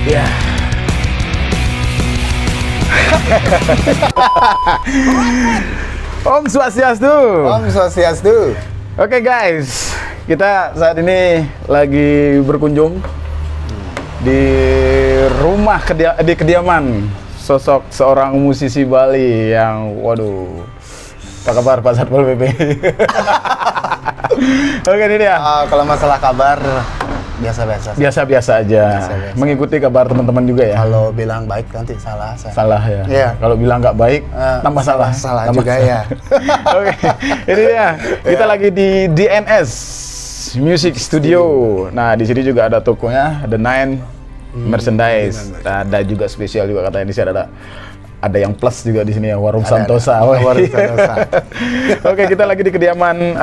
Ya. Om Swastiastu. Om Swastiastu. Oke guys, kita saat ini lagi berkunjung di rumah di kediaman sosok seorang musisi Bali yang, waduh, apa kabar Pak Satpol PP? Oke, ini dia. Kalau masalah kabar biasa-biasa. Biasa-biasa aja. Biasa-biasa. Mengikuti kabar teman-teman juga ya. Kalau bilang baik nanti salah. Salah ya. Iya. Kalau bilang nggak baik, tambah salah. Salah Tambah juga salah. ya. Oke, ini dia. Kita lagi di DNS Music Studio. Nah, di sini juga ada tokonya, The Nine Merchandise. Ada juga spesial juga katanya di sini ada yang plus juga di sini ya, Warung Santosa. Warung Santosa. Oke, kita lagi di kediaman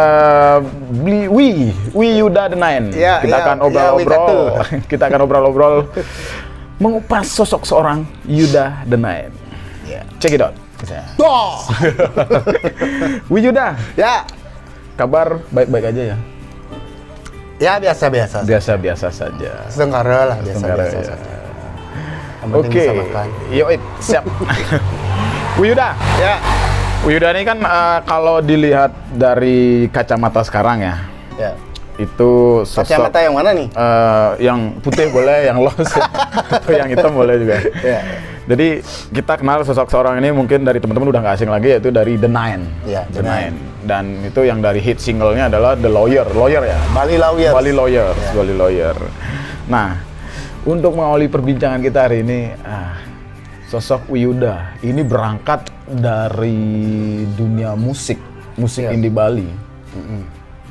Yuda The Nine. Ya, Kita akan obrol-obrol. Kita akan obrol-obrol mengupas sosok seorang Yuda The Nine. Ya. Check it out. Yuda, Ya. kabar baik-baik aja ya? Ya biasa-biasa. Biasa-biasa saja. Setengkara lah Setengkara, biasa-biasa. ya. saja. Yang penting bisa makan. Yuk, siap. Yuda, Ya. Yuda ini kan kalau dilihat dari kacamata sekarang ya, Ya. itu sosok Kacamata yang mana nih? yang putih boleh, yang los atau yang hitam boleh juga. Ya. Jadi kita kenal sosok seorang ini mungkin dari teman-teman udah nggak asing lagi, yaitu dari The Nine. Ya, The Nine. Dan itu yang dari hit singlenya adalah The Lawyer ya. Bali Lawyers. Bali Lawyers, Ya. Bali Lawyer. Nah, untuk mengawali perbincangan kita hari ini, sosok Yuda ini berangkat dari dunia musik Ya. indie Bali.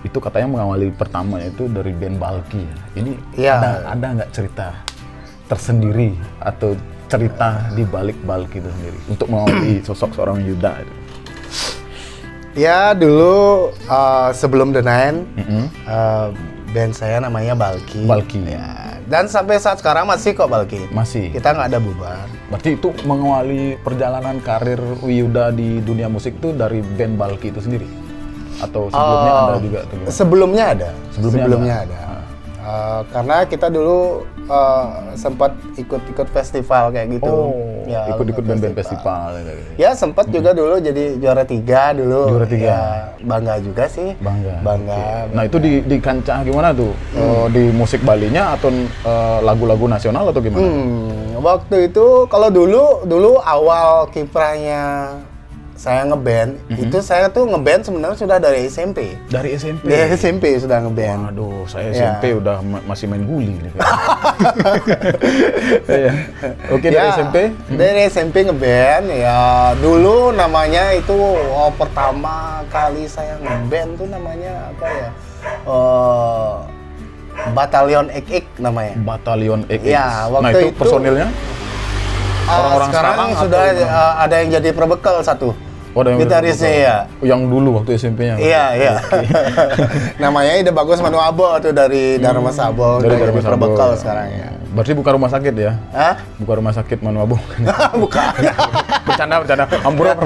Itu katanya mengawali pertamanya itu dari band Balki. Ini Ya. ada nggak cerita tersendiri atau cerita di balik Balki itu sendiri untuk mengawali sosok seorang Yuda? Ya dulu sebelum The Nine, band saya namanya Balki. Balki. Ya. Dan sampai saat sekarang masih kok Balki. Masih. Kita nggak ada bubar. Berarti itu mengawali perjalanan karir Yuda di dunia musik itu dari band Balki itu sendiri? Atau sebelumnya ada juga? Atau gimana? Sebelumnya ada. Sebelumnya ada. Karena kita dulu sempat ikut festival kayak gitu. Oh, Ya, ikut-ikut band-band festival kayak gitu. Ya sempat juga dulu jadi juara 3 dulu. Juara 3. Ya, bangga juga sih. Bangga. Bangga. Nah, itu di kancah gimana tuh? Di musik Balinya atau lagu-lagu nasional atau gimana? Waktu itu kalau dulu awal kiprahnya saya ngeband, itu saya tuh ngeband sebenarnya sudah dari SMP. Dari SMP? Dari SMP sudah ngeband. Waduh, saya Ya. SMP udah masih main guli nih. Iya. Oke, dari Ya, SMP? Dari SMP ngeband, ya dulu namanya itu pertama kali saya ngeband tuh namanya apa ya? Batalion XX namanya. Batalion XX. Ya, waktu nah, itu itu personilnya? Orang-orang sekarang sekarang sudah atau ada yang jadi prebekal satu. Oh, ada yang Gitarisnya ya. Yang dulu waktu SMP-nya? Iya, iya. Namanya Ide Bagus Manu Abo tuh dari Dharma Sabo, Dari udah jadi Dharma Sabo. prebekal sekarang ya. Berarti bukan rumah sakit ya? Hah? Bukan rumah sakit Manuabo. Bukan. bercanda. Ampura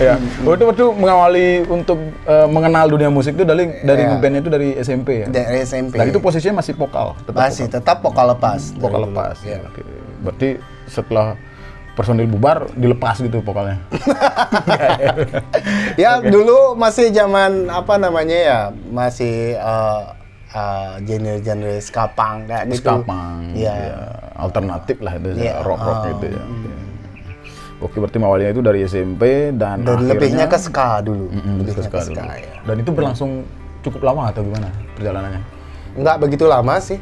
ya. Waktu mengawali untuk mengenal dunia musik itu dari Ya. ngebandnya itu dari SMP ya? Dari SMP. Dan itu posisinya masih vokal? Masih tetap vokal lepas. Vokal dari lepas. dulu. Ya. Oke. Berarti setelah personil bubar dilepas gitu vokalnya? Ya dulu masih zaman apa namanya ya, masih genre-genre ska punk kayak gitu. Ska punk, Iya. ya, alternatif lah itu, Iya, rock gitu ya. Oke, berarti awalnya itu dari SMP dan Dan akhirnya lebihnya ke ska dulu. lebih ke ska dulu. ya. Dan itu berlangsung cukup lama atau gimana perjalanannya? Nggak begitu lama sih.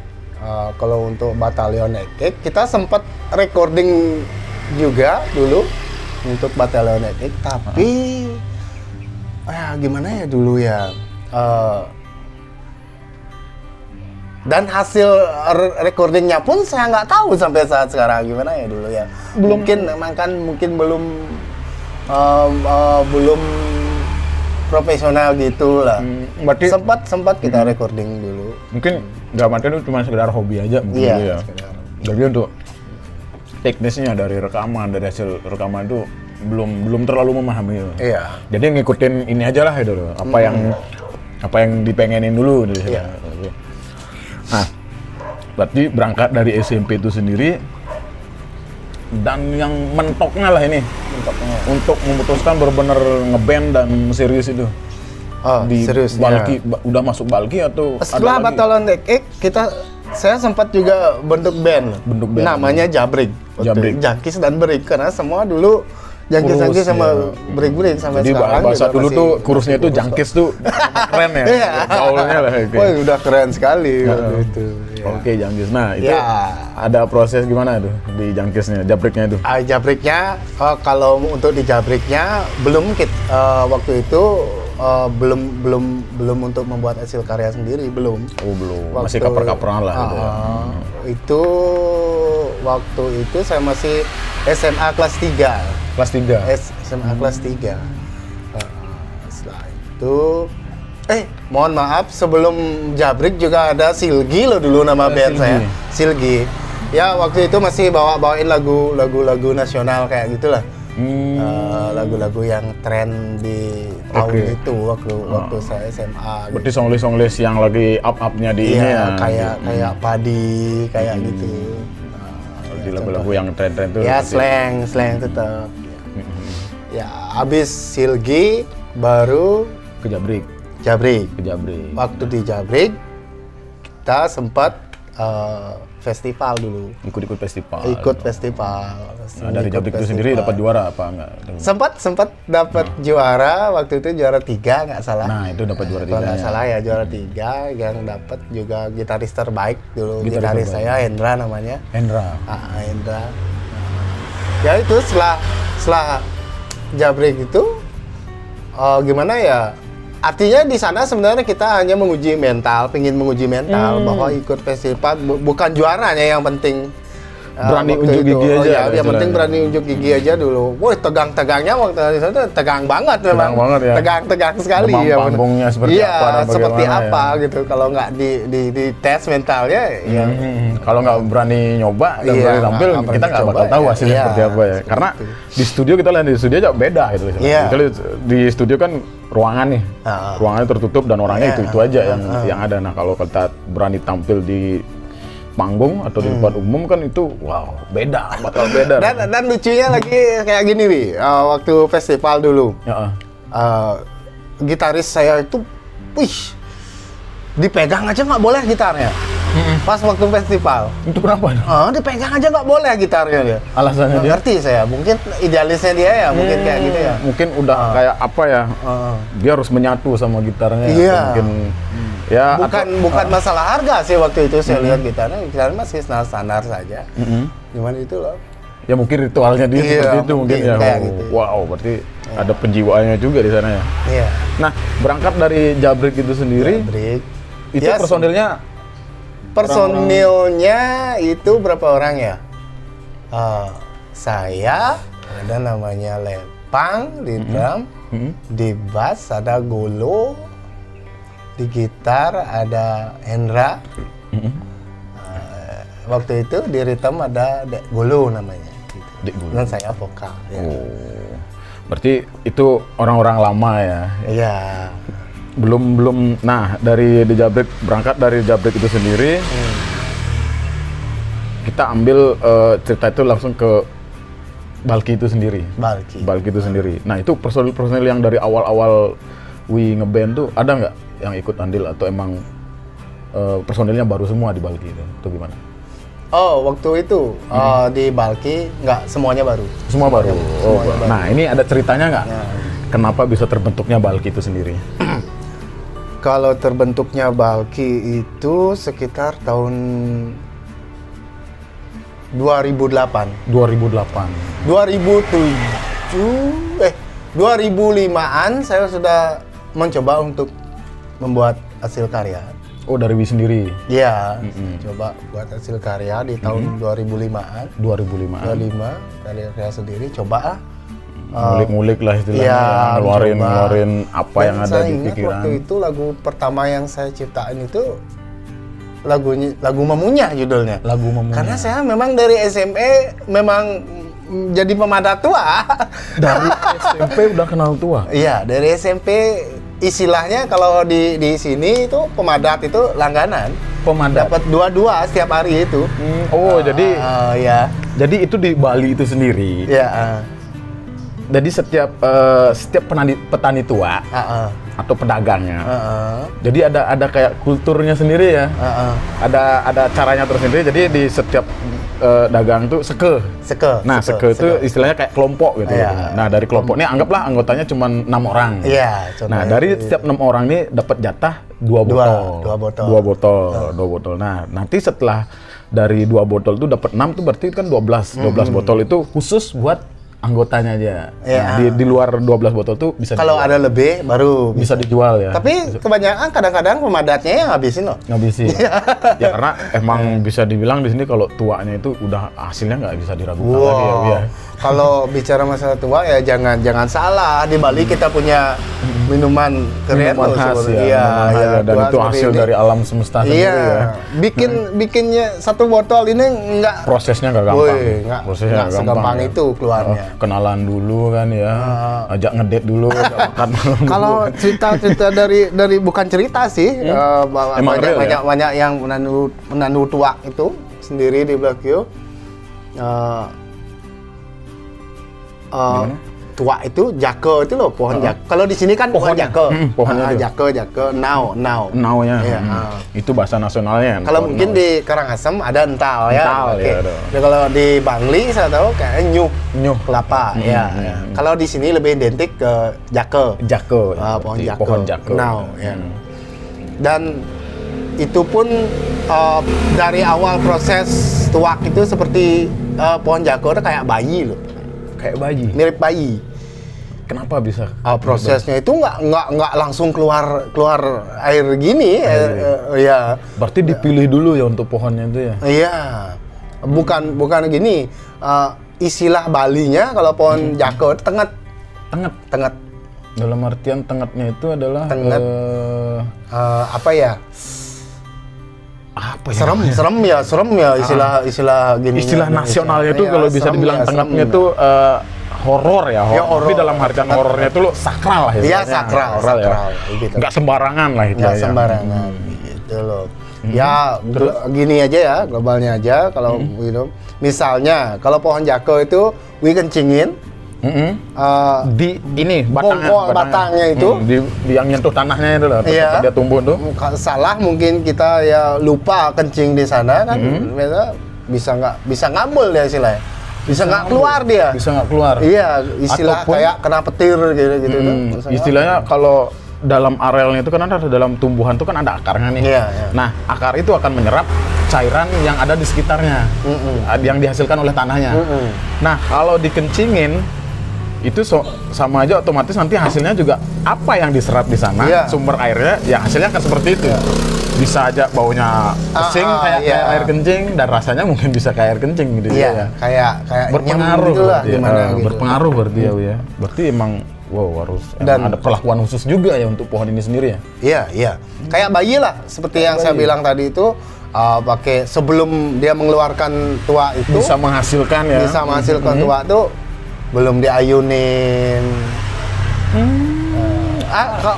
Kalau untuk Batalion XX, kita sempat recording juga dulu untuk Batalion XX, tapi gimana ya dulu ya. Dan hasil recordingnya pun saya nggak tahu sampai saat sekarang gimana ya dulu ya. Mungkin belum profesional gitu lah. Berarti Sempat kita recording dulu. mungkin nggak mati itu cuma sekedar hobi aja mungkin Iya, dulu ya. sekedar hobi. Jadi untuk teknisnya dari hasil rekaman itu belum terlalu memahami. Iya. Jadi ngikutin ini aja lah itu loh. Apa yang dipengenin dulu gitu. Iya. Nah, Berarti berangkat dari SMP itu sendiri, dan yang mentoknya lah ini untuk memutuskan benar-benar ngeband dan serius itu. Di serius, Balki, udah masuk Balki atau setelah ada lagi? Batalon XX saya sempat juga bentuk band. Namanya Jabrik. Jabrik. Jangkis dan Break, karena semua dulu Jangkis-jangkis sama break-break sampai Jadi sekarang. bahasa juga dulu masih tuh kurusnya itu jangkis tuh keren ya. Iya. Gaulnya lah. Wah, udah keren sekali waktu itu. Ya. Oke, jangkis. Nah, itu Ya. ada proses gimana tuh di jangkisnya, jabriknya itu? Jabriknya, kalau untuk di jabriknya waktu itu belum untuk membuat hasil karya sendiri, belum. Oh, belum. Masih kaper-kaperan lah gitu ya. Itu waktu itu saya masih SMA kelas 3. Kelas 3. SMA kelas 3. Setelah itu mohon maaf, sebelum Jabrik juga ada Silgi loh dulu nama band Silgi. saya. Silgi. Ya waktu itu masih bawain lagu nasional kayak gitulah. Lagu-lagu yang tren di tahun itu waktu saya SMA. Berarti songlis-songlis yang lagi up-upnya di ini ya. Kayak padi kayak gitu. Di lagu-lagu yang tren-tren itu. Ya slang tetap. Ya habis Silgi baru Ke Jabrik. Jabrik. Ke Jabrik. Waktu di Jabrik kita sempat festival dulu. Ikut festival. Ikut festival. Nah, dari Jabrik itu sendiri dapat juara apa enggak? Sempat dapat juara, waktu itu juara 3 nggak salah. Nah, itu dapat juara 3. Kalau nggak salah ya juara 3, yang dapat juga gitaris terbaik dulu. Gitaris Gitaris saya Hendra namanya. Hendra. Hendra. Ya itu setelah Jabrik itu gimana ya? Artinya di sana sebenarnya kita hanya pingin menguji mental bahwa ikut festival bukan juaranya yang penting. Berani Waktu unjuk itu. gigi aja. Yang penting berani unjuk gigi aja dulu. Wah, tegang-tegangnya waktu di sana tegang banget memang. Tegang banget ya. Tegang sekali Demam ya. panggungnya seperti iya, apa dan seperti bagaimana apa ya. gitu. Kalau nggak di tes mentalnya ya. Kalau nggak berani nyoba dan Iya, berani tampil, nggak kita nggak berani bakal coba, tahu ya. hasilnya Iya, seperti apa ya. seperti Karena itu. di studio kita lihat di studio aja beda gitu. Iya. Kita lihat di studio kan ruangan nih, ruangannya tertutup dan orangnya Iya. itu aja yang ada. Nah kalau kita berani tampil di panggung atau di tempat umum kan itu wow bakal beda. Dan lucunya lagi kayak gini nih, waktu festival dulu. Ya, Gitaris saya itu, dipegang aja nggak boleh gitarnya. Pas waktu festival. itu kenapa? Dipegang aja nggak boleh gitarnya dia. Alasannya Nggak dia? ngerti saya, mungkin idealisnya dia ya, mungkin kayak gitu ya. Mungkin udah kayak apa ya? Dia harus menyatu sama gitarnya. Iya. Atau mungkin ya Bukan masalah harga sih waktu itu saya lihat gitarnya masih standar saja. Cuman itu loh. ya mungkin ritualnya dia Iya, seperti itu mungkin ya. kayak gitu. Wow, berarti ada penjiwaannya juga di sana ya. Iya. Nah, berangkat dari Jabrik itu sendiri, Break. itu Ya, personilnya personilnya itu berapa orang ya? Saya ada namanya Lepang di drum, di bass ada Golo, di gitar ada Hendra. Waktu itu di rhythm ada Dek Golo namanya. Gitu. Dek Golo. Dan saya vokal. Ya. Oh. Berarti itu orang-orang lama ya. Iya. Belum. Nah, dari di Jabrik, berangkat dari Jabrik itu sendiri, kita ambil cerita itu langsung ke Balki itu sendiri. Balki itu sendiri. Nah, itu personil yang dari awal-awal Wi ngeband tuh ada nggak yang ikut andil atau emang personilnya baru semua di Balki itu? Atau gimana? Oh, waktu itu di Balki nggak semuanya baru. Semua baru. Semuanya baru. Nah, ini ada ceritanya nggak? Nah. Kenapa bisa terbentuknya Balki itu sendiri? Kalau terbentuknya Balki itu sekitar tahun 2008. 2008. 2005-an saya sudah mencoba untuk membuat hasil karya. Oh, dari Wi sendiri. Iya, coba buat hasil karya di tahun 2005-an. 2005. 2005 karya sendiri coba Ngulik-ngulik lah istilahnya, Iya, ngeluarin apa Dan yang ada saya di ingat pikiran. waktu itu lagu pertama yang saya ciptain itu lagu Memunya judulnya. Lagu Memunya. Karena saya memang dari SMP memang jadi pemandat tua. Dari SMP udah kenal tua. Iya, dari SMP istilahnya kalau di sini itu pemadat itu langganan. Pemadat. Dapat 2 setiap hari itu. Jadi ya. jadi itu di Bali itu sendiri. Ya. Jadi setiap petani tua atau pedagangnya. Jadi ada kayak kulturnya sendiri ya. Ada caranya tersendiri. Jadi di setiap dagang tuh seke. Nah, seke itu istilahnya kayak kelompok gitu. Iya. Nah, dari kelompok ini anggaplah anggotanya cuma 6 orang. Iya, Nah, dari setiap 6 orang ini dapat jatah 2 botol. 2 botol. Nah, nanti setelah dari 2 botol itu dapat 6 tuh berarti kan 12. 12 botol itu khusus buat anggotanya aja. Nah, di luar 12 botol tuh bisa kalau ada lebih baru bisa dijual ya. Tapi kebanyakan kadang-kadang pemadatnya yang ngabisin loh. Ngabisin. Ya karena emang bisa dibilang di sini kalau tuanya itu udah hasilnya nggak bisa diragukan lagi ya. Kalau bicara masalah tua ya jangan salah, di Bali kita punya minuman keren loh khas sebenarnya. Iya, dan itu hasil dari alam semesta sendiri ya. Bikinnya 1 botol ini enggak prosesnya nggak gampang. Prosesnya nggak segampang itu keluarnya. Kenalan dulu kan ya, ajak ngedate dulu, ajak makan malam dulu. Kalau cerita dari bukan cerita sih, banyak yang menandu tua itu sendiri di Blakio. Tua itu jake itu loh, pohon jake. Kalau di sini kan pohon jake. Pohonnya jake, nau. Naunya. Iya, itu bahasa nasionalnya. Kalau mungkin di Karangasem ada ental ya. Ental, ya, Nah, kalau di Bangli saya tahu kayak nyuh kelapa ya. Kalau di sini lebih identik ke jake. Pohon jake. Nau ya. Dan itu pun dari awal proses tuak itu seperti pohon jake itu kayak bayi loh. Kayak bayi. Mirip bayi. Kenapa bisa? Prosesnya itu nggak langsung keluar air gini. Ya. Berarti dipilih dulu ya untuk pohonnya itu ya? Iya. Bukan gini. Istilah Balinya kalau pohon jake itu tenget. Dalam artian tengetnya itu adalah tenget. Apa ya? Serem ya istilah gini. Istilah nasionalnya itu kalau bisa dibilang tengetnya itu horor ya, horor. Tapi dalam artian horornya itu lo sakral lah ya. Iya, sakral ya. Gitu. Nggak sembarangan lah itu. Nggak sembarangan gitu loh. Ya gini aja ya, globalnya aja kalau misalnya kalau pohon jake itu kencingin di ini batangnya itu di yang nyentuh tanahnya itu loh, dia tumbuh tuh. Salah mungkin kita ya lupa kencing di sana kan, bisa ngambul dia istilahnya, bisa nggak keluar. Iya, istilah kayak kena petir gitu. Istilahnya kalau dalam arealnya itu kan ada dalam tumbuhan itu kan ada akarnya nih. Nah, akar itu akan menyerap cairan yang ada di sekitarnya, yang dihasilkan oleh tanahnya. Nah, kalau dikencingin itu sama aja otomatis nanti hasilnya juga apa yang diserap di sana, sumber airnya ya hasilnya akan seperti itu. Bisa aja baunya pesing kayak air kencing dan rasanya mungkin bisa kayak air kencing gitu ya. Kayak berpengaruh gitu lah, berpengaruh berarti ya. Berarti emang harus ada perlakuan khusus juga ya untuk pohon ini sendiri ya. Iya. Kayak bayi lah, seperti yang saya bilang tadi itu. Pakai sebelum dia mengeluarkan tua itu bisa menghasilkan tua itu belum diayunin.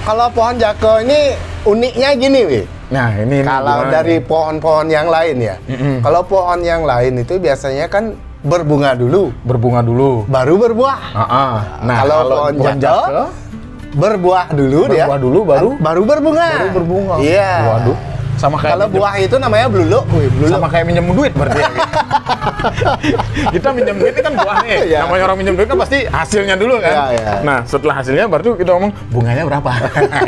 Kalau pohon jake ini uniknya gini, Wi. Nah, ini kalau dari pohon-pohon yang lain ya. Kalau pohon yang lain itu biasanya kan berbunga dulu, baru berbuah. Nah, kalau pohon jake berbuah dulu, baru berbunga. Iya. Waduh. Sama kayak kalau buah itu namanya bluluk. Sama kayak minjem duit berarti ya. Kita minjem duit ini kan buah nih. Namanya orang minjem duit kan pasti hasilnya dulu kan. Nah, setelah hasilnya baru kita ngomong bunganya berapa.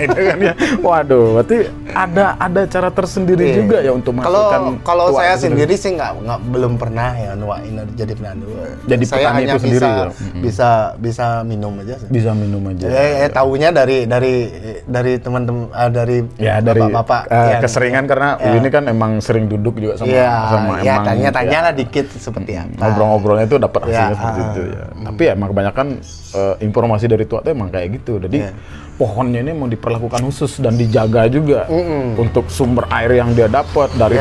Itu kan ya. Waduh, berarti ada cara tersendiri juga ya untuk menghasilkan. Kalau saya sendiri sih belum pernah ya nuain jadi penandu. Jadi saya hanya itu sendiri bisa minum aja sih. Bisa minum aja. Tahunya dari teman-teman dari bapak-bapak keseringan karena ini kan emang sering duduk juga sama emang tanya lah dikit seperti apa. Ngobrol-ngobrolnya itu dapat hasilnya seperti itu ya. Tapi emang kebanyakan informasi dari tua itu emang kayak gitu. Jadi pohonnya ini mau diperlakukan khusus dan dijaga juga untuk sumber air yang dia dapat dari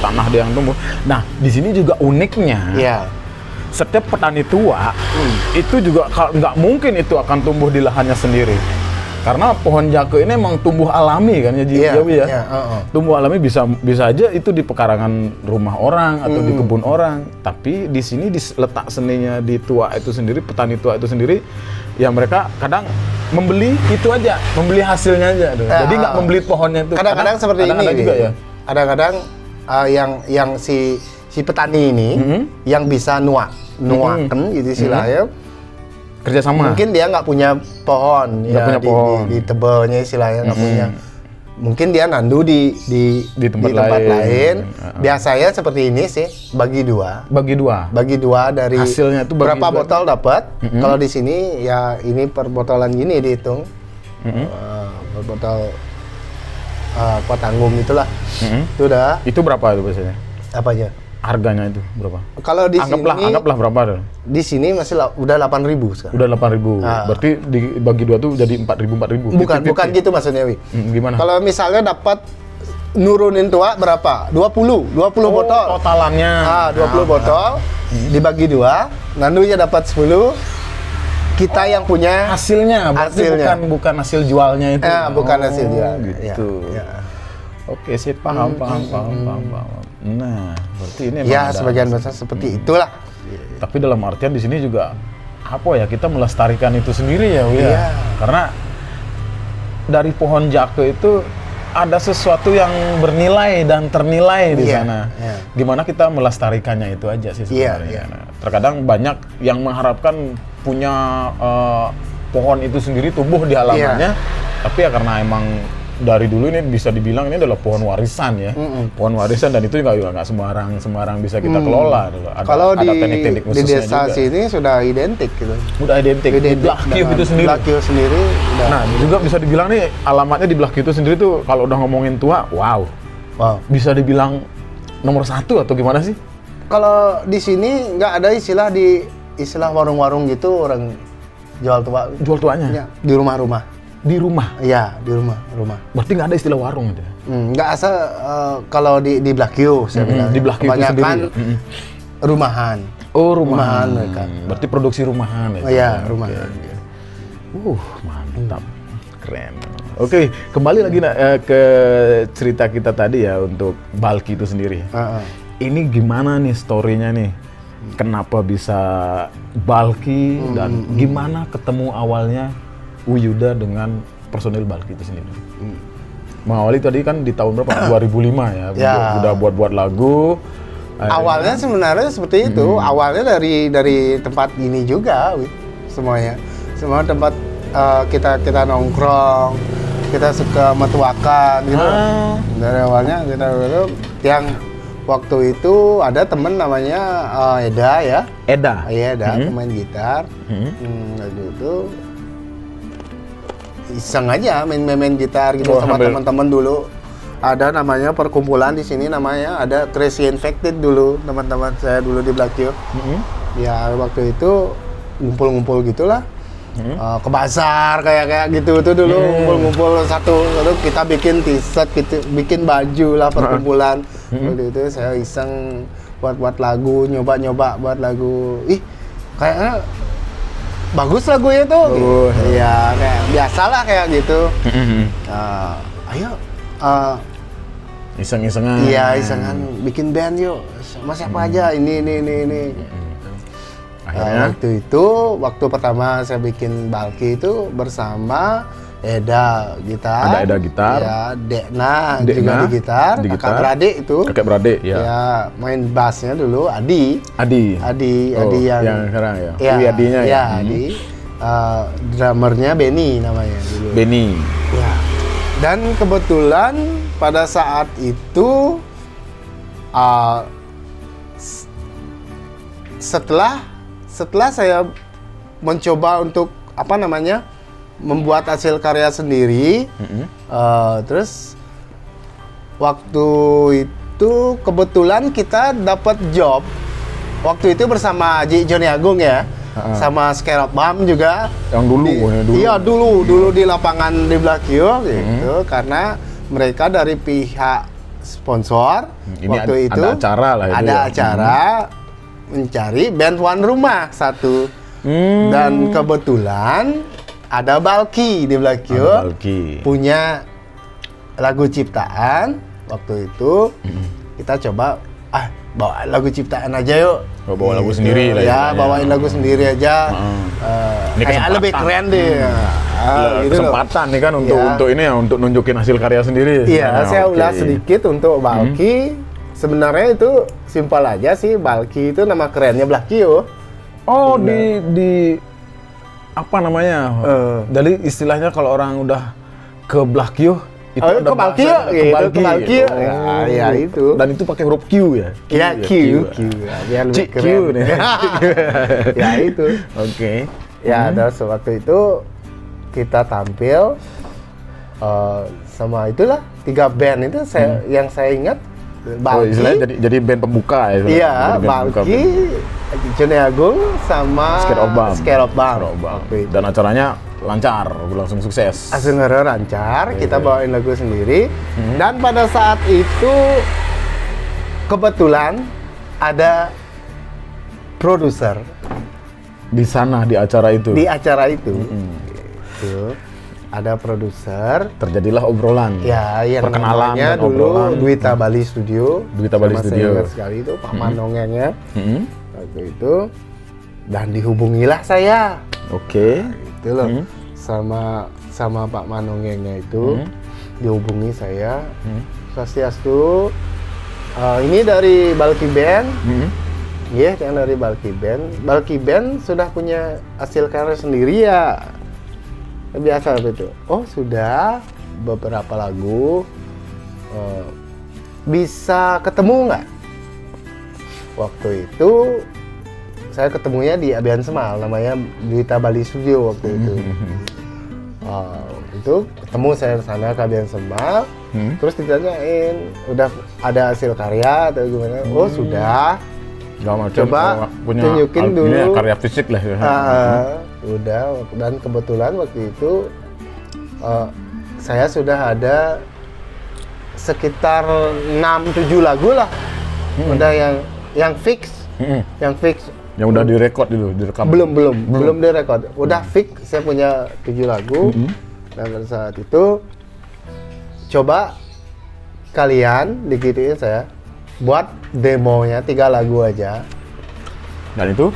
tanah dia yang tumbuh. Nah, di sini juga uniknya. Setiap petani tua itu juga nggak mungkin itu akan tumbuh di lahannya sendiri. Karena pohon jake ini emang tumbuh alami kan ya, Jawi ya. Tumbuh alami bisa aja itu di pekarangan rumah orang atau di kebun orang. Tapi di sini letak seninya di tua itu sendiri, petani tua itu sendiri, ya mereka kadang membeli itu aja, membeli hasilnya aja. Jadi nggak membeli pohonnya itu. Kadang-kadang seperti ini juga ya. Kadang-kadang yang si petani ini yang bisa nuaken gitu istilahnya. Kerjasama. Mungkin dia nggak punya pohon, di tebelnya istilahnya nggak punya. Mungkin dia nandu di tempat lain. Biasanya seperti ini sih, bagi dua dari hasilnya itu berapa botol dapat. Kalau di sini ya ini per botolan gini dihitung. Per botol kuat tanggung itulah. Itu udah. Itu berapa itu biasanya? Apanya? Harganya itu berapa? Kalau di anggaplah berapa dong? Di sini masih udah 8.000 sekarang. Udah 8.000. Berarti dibagi dua tuh jadi 4.000. Bukan gitu maksudnya, Wi. Gimana? Kalau misalnya dapat nurunin tua berapa? 20 botol. Totalannya. 20 botol dibagi dua, nandunya dapat 10. Kita yang punya hasilnya bukan hasil jualnya itu. Bukan hasil jual gitu. Ya. Oke, sih paham. Nah, berarti ini ya sebagian besar seperti itulah. Tapi dalam artian di sini juga apa ya, kita melestarikan itu sendiri ya, Wia. Karena dari pohon jake itu ada sesuatu yang bernilai dan ternilai di sana. Gimana kita melestarikannya itu aja sih sebenarnya. Nah, terkadang banyak yang mengharapkan punya pohon itu sendiri tumbuh di halamannya, tapi ya karena emang dari dulu ini bisa dibilang ini adalah pohon warisan ya, pohon warisan, dan itu juga nggak sembarang bisa kita kelola. Kalau ada teknik-teknik di khususnya desa juga. Sini sudah identik gitu. Udah identik. Di Blakio itu sendiri. Blakio sendiri. Udah. Nah juga bisa dibilang nih alamatnya di Blakio itu sendiri tuh kalau udah ngomongin tua, wow. Bisa dibilang nomor 1 atau gimana sih? Kalau di sini nggak ada istilah warung-warung gitu orang jual tua. Jual tuanya? Ya, di rumah-rumah. Di rumah? Iya, di rumah. Berarti nggak ada istilah warung gitu ya? Nggak asal kalau di Blakio saya bilang. Di Blakio itu sendiri? Rumahan. Oh, rumahan mereka. Berarti produksi rumahan ya? Iya, rumahan. Okay. Mantap. Keren. Oke, kembali lagi ke cerita kita tadi ya untuk Balki itu sendiri. Ini gimana nih story-nya nih? Kenapa bisa Balki dan gimana ketemu awalnya Uyuda dengan personil Balki itu sendiri? Mengawali tadi kan di tahun berapa? 2005 ya. Udah buat lagu. Awalnya sebenarnya seperti itu. Awalnya dari tempat ini juga, semuanya. Semua tempat kita nongkrong, kita suka metuakan gitu. Dari awalnya kita yang waktu itu ada temen namanya Eda ya. Eda? Iya, Eda, pemain gitar. Lalu itu iseng aja main gitar gitu sama teman-teman dulu. Ada namanya perkumpulan di sini, namanya ada Crazy Infected dulu, teman-teman saya dulu di Blakio. Ya waktu itu ngumpul-ngumpul gitulah. Ke pasar kayak gitu tuh dulu, ngumpul-ngumpul satu, lalu kita bikin t-shirt gitu, bikin baju lah perkumpulan. Waktu itu saya iseng buat lagu, nyoba buat lagu. Kayaknya bagus lagunya tuh. Iya, kayak biasalah kayak gitu. Ayo iseng-isengan. Iya, isengan bikin band yuk. Sama siapa aja? Ini. Akhirnya waktu pertama saya bikin Balki itu bersama Eda gitar. Ada Eda gitar. Ya, Dekna juga di gitar. Kakak beradik itu. Kakak beradik ya. Ya, main bassnya dulu Adi yang sekarang ya. Adinya ya. Adi. Drummernya Benny namanya dulu. Benny. Ya. Dan kebetulan pada saat itu setelah saya mencoba untuk membuat hasil karya sendiri, terus waktu itu kebetulan kita dapat job waktu itu bersama Joni Agung ya, sama Skerop Bam juga. Yang dulu. Iya dulu di lapangan di Blakio gitu, karena mereka dari pihak sponsor. Ini waktu itu ada acara lah itu. Ada acara mencari band tuan rumah satu. Dan kebetulan ada Balki di Blakio. Ada Balki. Punya lagu ciptaan waktu itu. Kita coba bawa lagu ciptaan aja yuk. Bawa lagu sendiri lah ya, istilahnya. bawain lagu sendiri aja. Ini Kayak kesempatan. lebih keren deh. Gitu loh. Kesempatan nih kan untuk Iya. untuk ini ya, untuk nunjukin hasil karya sendiri. Iya, Nah, saya oke. ulas sedikit untuk Balki. Sebenarnya itu simpel aja sih. Balki itu nama kerennya Blakio. Oh, di apa namanya? Jadi istilahnya kalau orang udah ke Blakio itu Oh, ada ke Balkio, bahasa- gitu, ke Balkio. Oh. Ya, itu. Dan itu pakai huruf Q ya? Ya, Q. ya. Biar lebih Cik Q keren. nih. Ya, itu. Oke. Ya, terus waktu itu kita tampil sama itulah 3 band itu yang saya ingat. Oh, istilahnya jadi band pembuka ya? Iya, Jadi band pembuka. Balki, Joni Agung sama Scare of Bam. Scare of Bam. Bang. Waktu itu. Dan acaranya lancar, berlangsung sukses. Asenara lancar, kita bawain lagu sendiri. Dan pada saat itu kebetulan ada produser Di sana, di acara itu. di acara itu. Gitu. Ada produser. Terjadilah obrolan. Ya, yang Perkenalan namanya dan dulu obrolan. Duita Bali Studio. Duita Bali Sama saya Studio. ingat sekali itu Pak Manongengnya Mm-mm. waktu itu. Dan dihubungilah saya. Oke. Itu loh. Sama Pak Manongengnya itu dihubungi saya. Swastiastu. Ini dari Balki Band. Iya, yang dari Balki Band. Balki Band sudah punya hasil karya sendiri ya. Biasa begitu. Oh, sudah beberapa lagu. Bisa ketemu nggak? Waktu itu saya ketemunya di Abian Semal, namanya Duita Bali Studio waktu itu. Itu ketemu saya ke sana ke Abian Semal, terus ditanyain, udah ada hasil karya atau gimana? Oh, sudah. Coba tunjukin dulu. Ini ya, karya fisik lah ya. Udah, dan kebetulan waktu itu saya sudah ada sekitar 6-7 lagu lah. Udah yang fix. Yang fix. Yang udah direkod itu, direkam. Belum direkod. Udah fix saya punya 7 lagu. Dan pada saat itu coba kalian digituin saya buat demonya 3 lagu aja. Dan itu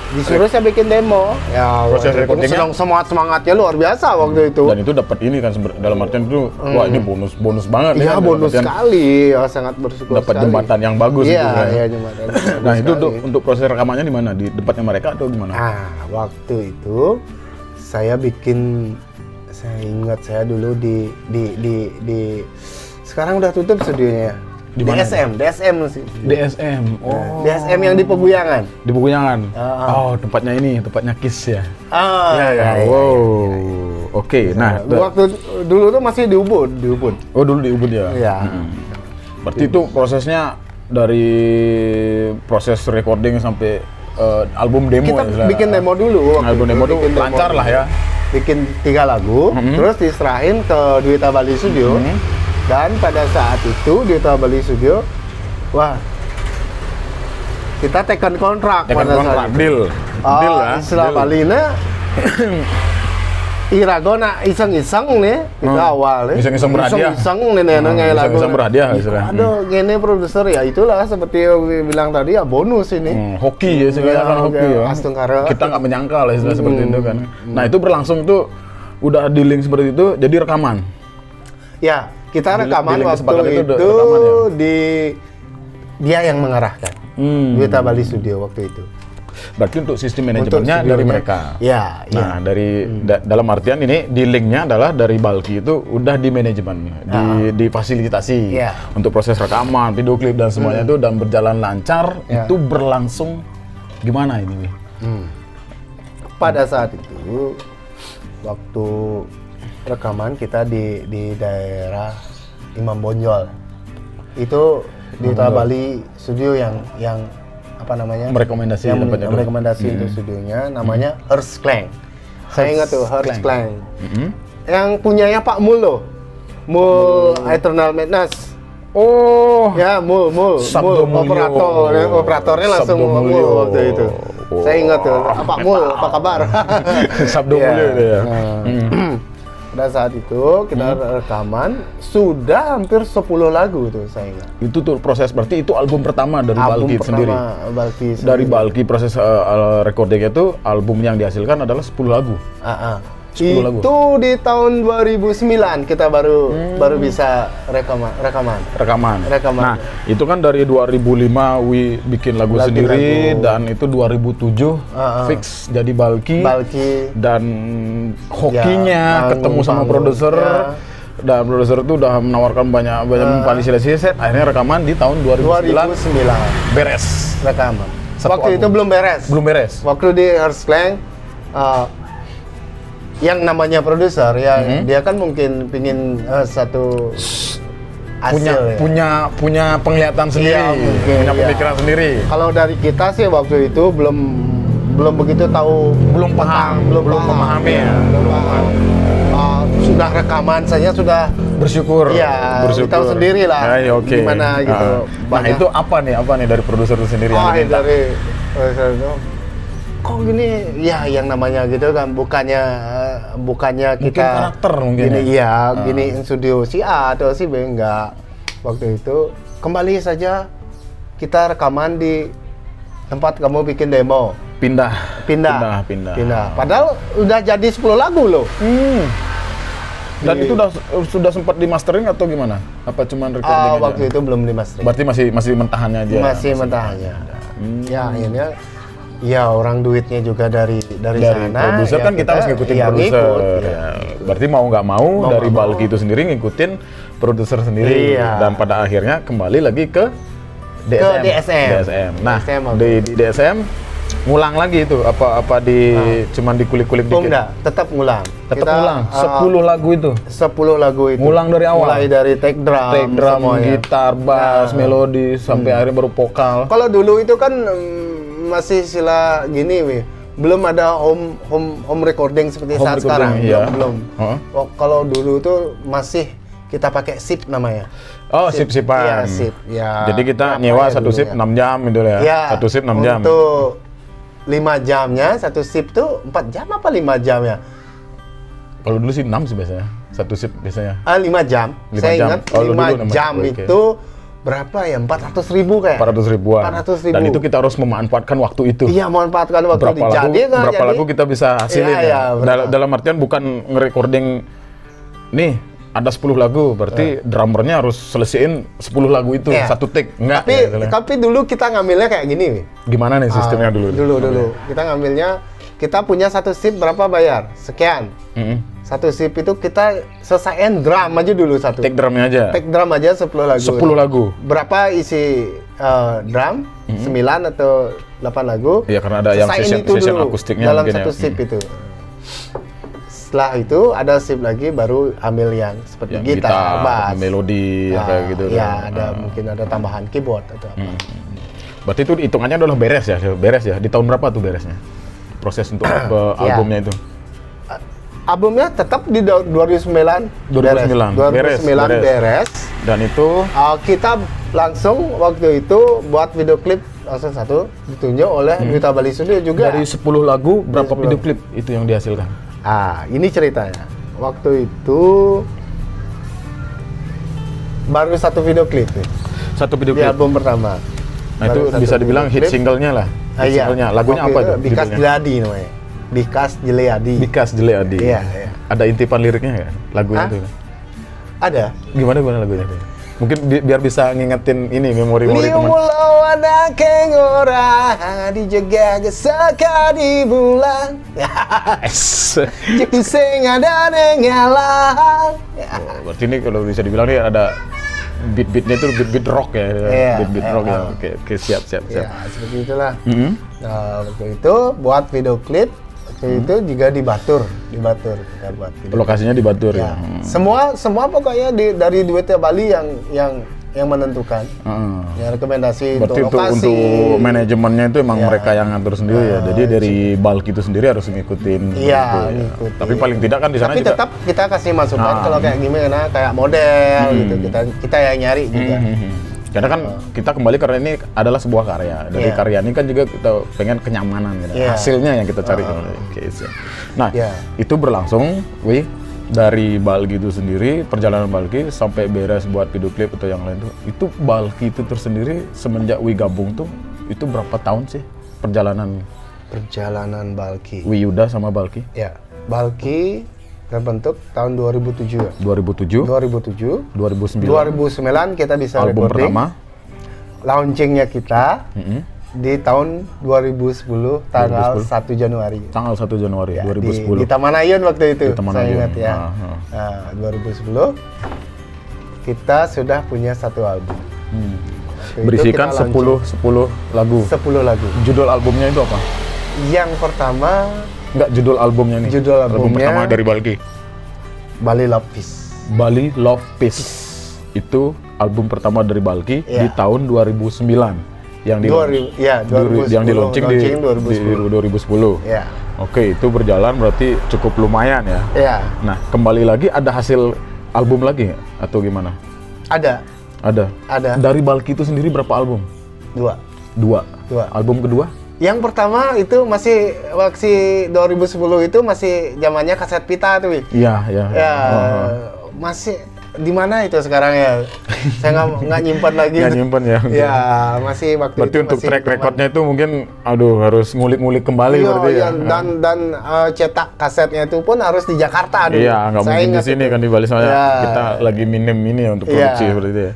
Disuruh saya bikin demo. Ya, proses recordingnya semangatnya luar biasa waktu itu. dan itu dapat ini kan dalam artian itu wah ini bonus banget Iya, kan, dalam bonus artian sekali. Ya, sangat bersyukur dapat sekali. jembatan yang bagus Iya, itu kan. iya, jembatan. Nah, itu sekali. untuk proses rekamannya di mana? Di tempatnya mereka atau gimana? Waktu itu saya ingat saya dulu di sekarang udah tutup studionya. Di mana? DSM sih. DSM. Oh. DSM yang di Peguyangan. Di Pegunungan. Ah. Oh, tempatnya ini, tempatnya Kiss ya. Iya. Wow. Oke, nah, Waktu dulu tuh masih di Ubud. oh dulu di Ubud ya. Iya. Berarti itu prosesnya dari proses recording sampai album demo Kita ya, istilahnya. bikin demo dulu. Album demo tuh Bikin demo lancar dulu. lah ya. Bikin 3 lagu, terus diserahin ke Duita Bali Studio. Dan pada saat itu Duita Bali Studio, wah, kita tekan kontrak Tekan pada kontrak, saat itu. deal ya. Istilah deal. Balina, iragona iseng-iseng nih, kita awal nih. Iseng-iseng berhadiah. Iseng nih ngai lagu. Iseng-iseng berhadiah istilahnya. Aduh, gini produser ya itulah seperti yang bilang tadi ya bonus ini. Hoki ya, sebenarnya kan hoki ya. Astungkara. Kita nggak menyangka lah istilah seperti itu kan. Nah, itu berlangsung tuh udah di link seperti itu, jadi rekaman. Ya, kita Di rekaman link waktu kesepakatan itu itu rekaman ya? di dia yang mengarahkan. Duita Bali Studio waktu itu. Berarti untuk sistem Untuk manajemennya dari studionya, mereka. Ya, Nah, dari dalam artian ini di linknya adalah dari Balki itu udah di manajemen, difasilitasi Ya. untuk proses rekaman, video klip dan semuanya itu dan berjalan lancar. Ya. Itu berlangsung gimana ini? Wi? Pada saat itu waktu rekaman kita di daerah Imam Bonjol. Itu Duita Bali Studio yang apa namanya? Merekomendasi yang tempatnya itu. merekomendasi untuk studionya namanya Hearst Klang. Saya ingat tuh Hearst Klang. Yang punyanya Pak Mul loh. Mul Eternal Madness. Oh. Ya, mul, Sabdo Mulyo. operatornya langsung Sabdo mul Mulyo. waktu itu. Oh. Saya ingat tuh, apa mul, apa kabar? Sabdo Iya. Mulyo itu ya. Pada saat itu kita rekaman sudah hampir 10 lagu tuh saya ingat. Itu tuh proses, berarti itu album pertama dari Album Balki sendiri. Balki Dari sendiri. Balki proses recordingnya itu album yang dihasilkan adalah 10 lagu. 10 lagu. Itu di tahun 2009 kita baru bisa rekaman. Rekaman. Nah, itu kan dari 2005 bikin lagu sendiri, dan itu 2007 fix jadi Balki. Dan hokinya Ya, ketemu sama bangun. produser. Ya. Dan produser itu udah menawarkan banyak memfasilitasi set. Akhirnya rekaman di tahun 2009 beres. Rekaman. Satu Waktu album. itu belum beres. Belum beres. Waktu di Earthlang, yang namanya produser, ya dia kan mungkin pingin satu hasil. punya penglihatan sendiri, Iya, mungkin, punya iya. pemikiran sendiri. Kalau dari kita sih waktu itu belum begitu tahu, Belum paham, belum memahami ya. Belum paham. Sudah rekaman saja sudah Bersyukur. Iya, tahu sendiri lah Oke. gimana gitu. Nah, itu apa nih dari produser itu sendiri yang diminta? Dari produser itu, kok gini ya, yang namanya gitu kan bukannya Mungkin kita karakter mungkin gini ya. gini studio si A atau si B, enggak. Waktu itu kembali saja kita rekaman di tempat kamu bikin demo. Pindah. Pindah. Padahal udah jadi 10 lagu loh. Dan itu sudah sempat di mastering atau gimana? Apa cuman recording aja? Waktu itu belum di mastering. Berarti masih mentahannya aja. Masih mentahannya. Ya akhirnya ya orang duitnya juga dari sana. Produser ya kan kita harus ngikutin produser. ngikut, Ya. Berarti mau nggak mau dari nggak Balki itu sendiri ngikutin produser sendiri. Iya. Dan pada akhirnya kembali lagi ke DSM. Nah, DSM di DSM ngulang lagi itu apa cuman dikulik-kulik dikit. Enggak, tetap ngulang. Tetap Kita, ngulang 10 lagu itu. 10 lagu itu. Ngulang dari awal. Mulai dari take drum, semuanya. gitar, bass, melodi sampai akhirnya baru vokal. Kalau dulu itu kan masih sila gini, wih. Belum ada home recording seperti Home saat recording, sekarang. iya. Belum. Kalau dulu itu masih kita pakai SIP namanya. Oh, sip-sipan. Iya, sip. Ya. Jadi kita berapa nyewa ya satu dulu sip ya? 6 jam gitu ya. Iya. Satu sip 6 jam. Untuk 5 jamnya, satu sip tuh 4 jam apa 5 jam ya? Kalau dulu sih 6 sih biasanya. Satu sip biasanya. 5 jam. 5 Saya jam. ingat Oh, lu 5 dulu 6 jam oke. itu berapa ya? 400.000 kayak. 400 ribuan. 400.000. Dan itu kita harus memanfaatkan waktu itu. Iya, manfaatkan waktu Berapa lagu kita bisa hasilin Iya, ya? iya, benar. Dalam artian bukan nge-recording nih ada 10 lagu, berarti drummernya harus selesaiin 10 lagu itu Iya. satu take. Enggak. Tapi ya, istilahnya. tapi dulu kita ngambilnya kayak gini, Wi. Gimana nih sistemnya dulu? Dulu. Kita ngambilnya, kita punya satu sip berapa bayar? Sekian. Satu sip itu kita selesaiin drum aja dulu satu. Take drumnya aja. Take drum aja 10 lagu. 10 lagu. Berapa isi drum? 9 atau 8 lagu. Iya, karena ada yang Selesaiin itu session dulu akustiknya dalam mungkin satu ya. sip itu. Setelah itu ada sip lagi baru ambil yang seperti Yang gitar, bass, melodi, kayak gitu. Ya, kan. ada mungkin ada tambahan keyboard atau apa. Berarti itu hitungannya adalah beres ya? Beres ya? Di tahun berapa tuh beresnya? Proses untuk albumnya itu? Albumnya tetap di 2009. 2009. Beres. Dan itu Kita langsung waktu itu buat video klip langsung satu ditunjuk oleh Duta Bali Studio juga. dari 10 lagu berapa 10. video klip itu yang dihasilkan? Ini ceritanya. Waktu itu baru satu video klip nih, Satu video di klip. album pertama. Nah, itu Baru satu bisa dibilang video hit klip. singlenya lah. Hit Iya. singlenya. Lagunya Waktu apa itu tuh? Bikas judulnya? Jeleadi namanya. Bikas Jeleadi. Bikas Jeleadi. Iya. Ada intipan liriknya nggak? Lagunya Hah? itu. Ada. Gimana lagunya? Mungkin biar bisa ngingetin ini memori-memori teman. Limulau ada kengora dijaga gesaka di bulan. Jadi sing ada nengalang. Oh, berarti ini kalau bisa dibilang nih ada beat-beatnya itu beat-beat rock ya. Iya, Beat-beat rock ya. Oke, siap. Ya, seperti itulah. Mhm. Nah, waktu itu buat video klip waktu itu juga di Batur kita buat video. Lokasinya di Batur ya. Ya. Semua pokoknya dari Duta Bali yang yang menentukan. Ya, rekomendasi Berarti untuk lokasi. untuk manajemennya itu emang Ya. mereka yang ngatur sendiri ya. Jadi dari bulk itu sendiri harus ngikutin. Iya, gitu ya. ngikutin. Tapi paling tidak kan di sana Tapi juga. tetap kita kasih masukan kalau kayak gimana, kayak model gitu. Kita yang nyari juga. Karena kan kita kembali karena ini adalah sebuah karya. Dari Iya. karya ini kan juga kita pengen kenyamanan gitu. Iya. Hasilnya yang kita cari. Case. Nah, Iya. itu berlangsung, dari Balki itu sendiri, perjalanan Balki sampai beres buat video klip atau yang lain tuh. Itu Balki itu tersendiri semenjak Wi gabung tuh, itu berapa tahun sih perjalanan Perjalanan Balki. Wi Yuda sama Balki? Ya, Balki terbentuk tahun 2007 ya. 2007, 2007, 2009, 2009 kita bisa album recording. pertama. Launchingnya kita di tahun 2010 tanggal 1 Januari. Tanggal 1 Januari Ya, 2010. Di Taman Ayun waktu itu. Di Taman saya Ayun. ingat ya. Ah. Nah, 2010 kita sudah punya satu album. Waktu itu Berisikan kita 10 lagu. 10 lagu. Judul albumnya itu apa? Yang pertama Enggak, judul albumnya nih. Judul album albumnya- pertama dari Balki. Bali Love Peace. Bali Love Peace. Itu album pertama dari Balki Iya. di tahun 2009 yang di 2010. yang di launching di 2010. 2010. Ya. Oke, itu berjalan berarti cukup lumayan ya. Ya, Nah, kembali lagi ada hasil album lagi nggak? Atau gimana? ada. Ada. Ada. Dari Balki itu sendiri berapa album? Dua. Dua. Album kedua? Yang pertama itu masih waktu 2010 itu masih zamannya kaset pita tuh, Wi. Iya, iya. Ya, Oh. masih di mana itu sekarang ya? Saya nggak nyimpan lagi. Nggak nyimpen ya? Ya, masih waktu Berarti itu untuk masih track zaman- recordnya itu mungkin, aduh, harus ngulik-ngulik kembali Iya, berarti iya, ya. dan cetak kasetnya itu pun harus di Jakarta dulu. Iya, nggak Saya mungkin di ingat sini itu. kan di Bali soalnya Iya. kita lagi minim ini ya untuk Iya. produksi seperti itu ya.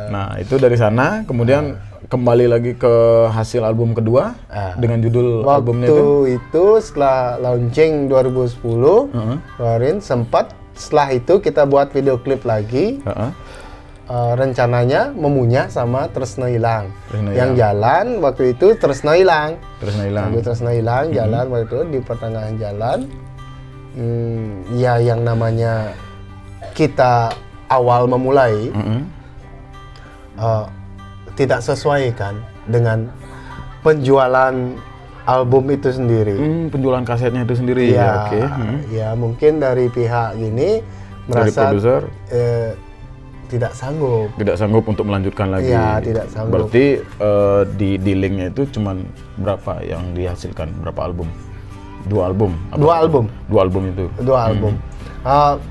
Nah, itu dari sana, kemudian kembali lagi ke hasil album kedua dengan judul albumnya itu. Waktu itu setelah launching 2010, kemarin sempat setelah itu kita buat video klip lagi. Heeh. Rencananya Memunya sama Tresna Hilang. Tresna Yang jalan waktu itu Tresna Hilang. Terus hilang. Waktu Tresna Hilang jalan waktu itu di pertengahan jalan. Ya yang namanya kita awal memulai tidak sesuai kan dengan penjualan album itu sendiri. Penjualan kasetnya itu sendiri Ya, ya, oke. ya mungkin dari pihak gini Dari merasa produser tidak sanggup. tidak sanggup untuk melanjutkan lagi. Iya, tidak sanggup. Berarti di linknya itu cuman berapa yang dihasilkan? Berapa album? Dua album. Apa? Dua album. Dua album itu. Dua album.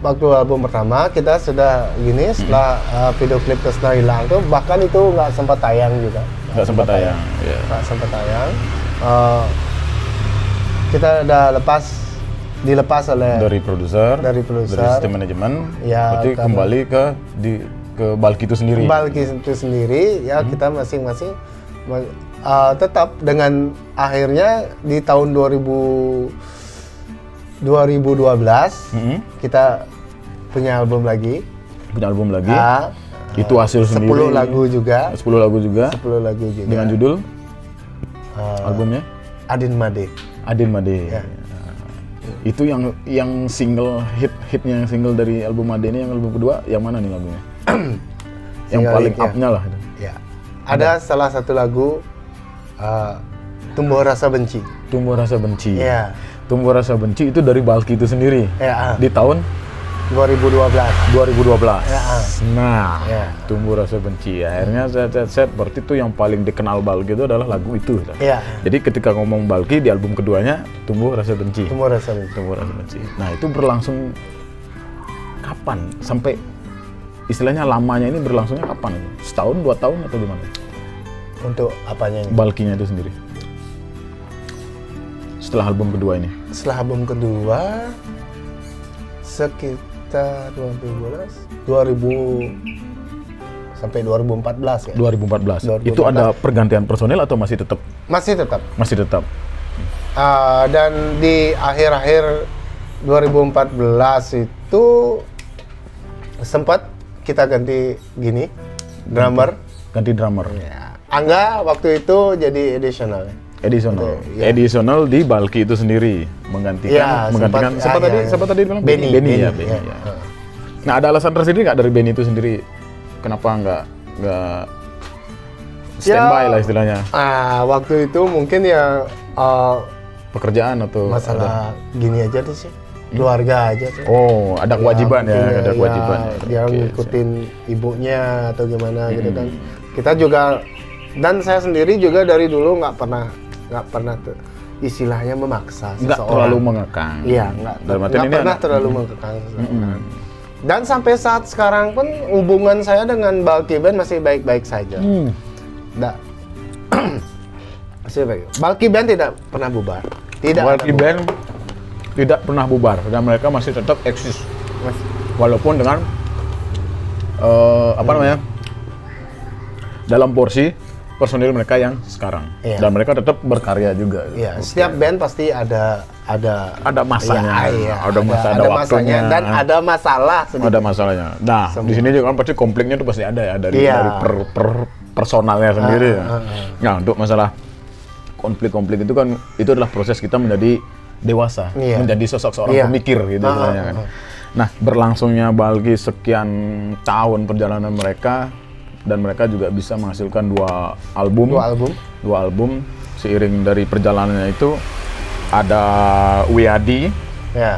Waktu album pertama kita sudah gini setelah video klip Tresna Hilang tuh bahkan itu nggak sempat tayang juga. Nggak sempat tayang. Ya. Nggak sempat tayang. Kita udah dilepas oleh Dari produser, Dari produser. dari sistem manajemen, Ya, berarti karena- kembali ke Balki itu sendiri. Balki itu sendiri ya kita masing-masing tetap dengan akhirnya di tahun 2012 kita punya album lagi. Punya album lagi. Ah, Itu hasil 10 sendiri. lagu juga. 10 lagu juga. 10 lagu juga. Dengan judul Ah, albumnya Adin Made. Adin Made. Ya. Itu yang single hitnya yang single dari album Made ini, yang album kedua yang mana nih lagunya? Yang Single paling hitnya. up-nya lah. Ya. Ada salah satu lagu Tumbuh Rasa Benci. Tumbuh Rasa Benci. Ya. Tumbuh Rasa Benci itu dari Balki itu sendiri. Ya. Di tahun 2012. 2012. Ya. Nah, Ya. Tumbuh Rasa Benci. Akhirnya set berarti itu yang paling dikenal Balki itu adalah lagu itu. Ya. Jadi ketika ngomong Balki di album keduanya Tumbuh Rasa Benci. Tumbuh Rasa Benci. Tumbuh Rasa Benci. Nah, itu berlangsung kapan? Sampai istilahnya lamanya ini berlangsungnya kapan? Setahun, 2 tahun atau gimana? Untuk apanya ini? Balkinya itu sendiri. Setelah album kedua ini. Setelah album kedua sekitar 2000 sampai 2014 ya. 2014. 2014. Itu ada pergantian personil atau masih tetap? Masih tetap. Masih tetap. Dan di akhir-akhir 2014 itu sempat kita ganti gini drummer. Ganti drummer. Ya. Angga waktu itu jadi additional. Additional. Ya. Additional di Balki itu sendiri Ya, menggantikan siapa tadi bilang Benny. Benny ya, Ya. Benny ya. Nah, ada alasan tersendiri nggak dari Benny itu sendiri kenapa nggak standby lah istilahnya. Waktu itu mungkin ya Pekerjaan atau masalah gini aja deh sih, keluarga aja sih. Oh, ada kewajiban ya, ada kewajiban. Dia Oke, ngikutin ibunya atau gimana gitu kan. Kita juga, dan saya sendiri juga dari dulu nggak pernah tuh istilahnya memaksa nggak seseorang. terlalu mengekang. Iya, nggak pernah terlalu mengekang seseorang. Dan sampai saat sekarang pun hubungan saya dengan Balki Band masih baik-baik saja. Nggak. Masih baik. Balki Band tidak pernah bubar. Balki Band tidak pernah bubar dan mereka masih tetap eksis. Walaupun dengan dalam porsi personil mereka yang sekarang. Dan mereka tetap berkarya juga. Iya, setiap band pasti ada masanya. Ada masanya waktunya dan ada masalah sedikit. Ada masalahnya. Nah, di sini juga kan pasti konfliknya itu pasti ada ya dari personalnya sendiri ya. Nah, untuk masalah konflik-konflik itu kan itu adalah proses kita menjadi dewasa, menjadi sosok seorang pemikir gitu istilahnya kan. Nah, berlangsungnya Balki sekian tahun perjalanan mereka dan mereka juga bisa menghasilkan dua album. Seiring dari perjalanannya itu ada Wiyadi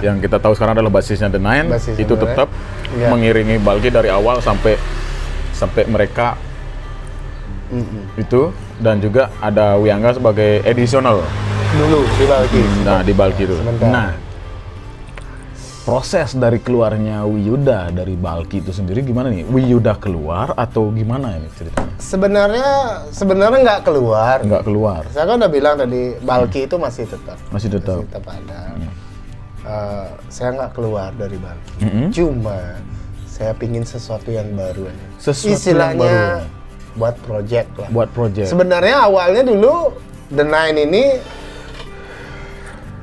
yang kita tahu sekarang adalah basisnya The Nine, itu tetap mengiringi Balki dari awal sampai mereka itu, dan juga ada Wiyangga sebagai additional dulu di Balki. Di Balki itu. Nah, proses dari keluarnya Wiyuda dari Balki itu sendiri gimana nih? Wiyuda keluar atau gimana ini ceritanya? Sebenarnya nggak keluar. Nggak keluar. Saya kan udah bilang tadi Balki itu masih tetap ada. Saya nggak keluar dari Balki. Cuma saya pingin sesuatu yang baru aja. Istilahnya buat project lah. Buat project. Sebenarnya awalnya dulu The Nine ini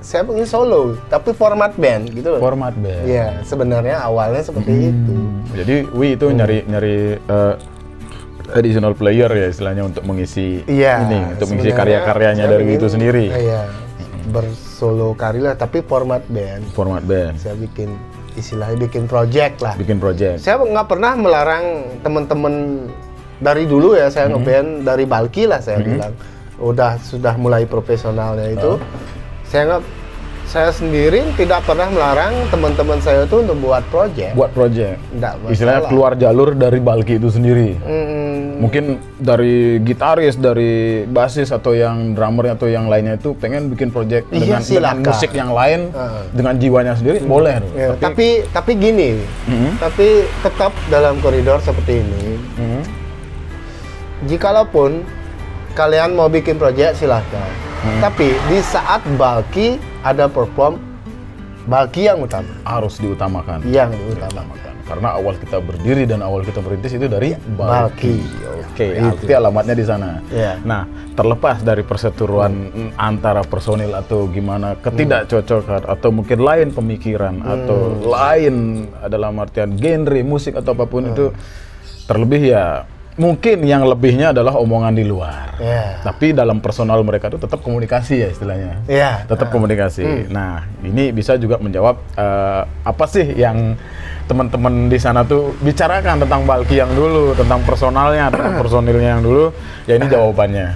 saya pengen solo, tapi format band gitu loh. Format band. Iya, sebenarnya awalnya seperti itu. Jadi Wi itu nyari additional player ya istilahnya untuk mengisi untuk mengisi karya-karyanya dari Wi itu sendiri. Iya. Bersolo karya tapi format band. Format band. Saya bikin project lah. Bikin project. Saya nggak pernah melarang teman-teman dari dulu ya, saya ngeband dari Balki lah saya bilang. Sudah mulai profesionalnya itu. Saya sendiri tidak pernah melarang teman-teman saya itu untuk buat project. Istilahnya keluar jalur dari Balki itu sendiri. Mungkin dari gitaris, dari basis atau yang drummer atau yang lainnya itu pengen bikin project dengan musik yang lain, dengan jiwanya sendiri boleh. Ya, tapi gini, tapi tetap dalam koridor seperti ini. Jikalaupun kalian mau bikin project silahkan. Tapi di saat Balki ada perform, Balki yang utama. Harus diutamakan. Yang diutamakan. Karena awal kita berdiri dan awal kita merintis itu dari Balki. Oke, arti alamatnya di sana. Nah, terlepas dari perseteruan antara personil atau gimana ketidakcocokan atau mungkin lain pemikiran atau lain dalam artian genre musik atau apapun itu, terlebih ya mungkin yang lebihnya adalah omongan di luar. Tapi dalam personal mereka itu tetap komunikasi ya istilahnya. Tetap komunikasi. Nah, ini bisa juga menjawab apa sih yang teman-teman di sana tuh bicarakan tentang Balki yang dulu, tentang personalnya, tentang personilnya yang dulu. Ya ini jawabannya.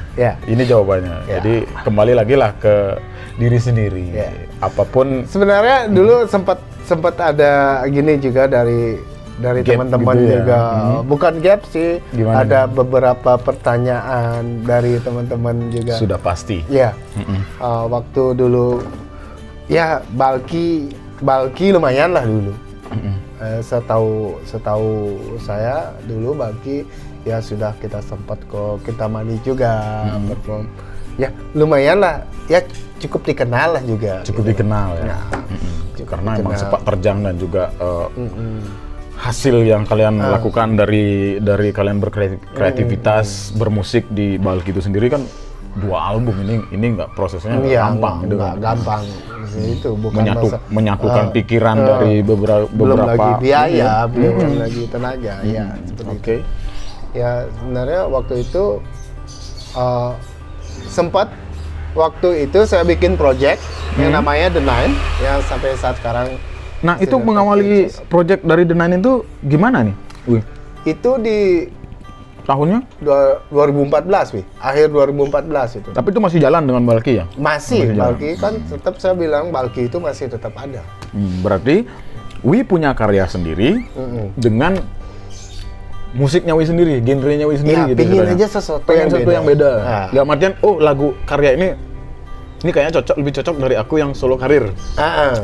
Ini jawabannya. Jadi kembali lagi lah ke diri sendiri. Apapun. Sebenarnya dulu sempat ada gini juga dari teman-teman gitu ya. juga, bukan gap sih. Gimana ada beberapa pertanyaan dari teman-teman juga. Sudah pasti. Waktu dulu, ya Balki lumayan lah dulu. Setahu saya dulu Balki ya sudah kita sempat kita mani juga perform. Ya lumayan lah, ya cukup dikenal lah juga. Cukup dikenal ya. Karena emang sepak terjang dan juga hasil yang kalian lakukan dari kalian berkreativitas bermusik di Balki itu sendiri kan 2 album ini nggak prosesnya gampang nggak gampang itu bukan menyatukan pikiran dari beberapa belum lagi biaya belum lagi tenaga seperti itu. Ya sebenarnya waktu itu sempat waktu itu saya bikin project yang namanya The Nine yang sampai saat sekarang. Nah, itu mengawali project dari The Nine itu gimana nih? Itu tahunnya? 2014, Wi. Akhir 2014 itu. Tapi itu masih jalan dengan Balki ya? Masih jalan. Balki kan tetap saya bilang Balki itu masih tetap ada. Berarti Wi punya karya sendiri dengan musiknya Wi sendiri, genrenya Wi sendiri Ya, gitu. pingin istilahnya. aja sesuatu Pengen yang sesuatu beda. yang beda. Nah. Gak artian, oh lagu karya ini kayaknya lebih cocok dari aku yang solo karir.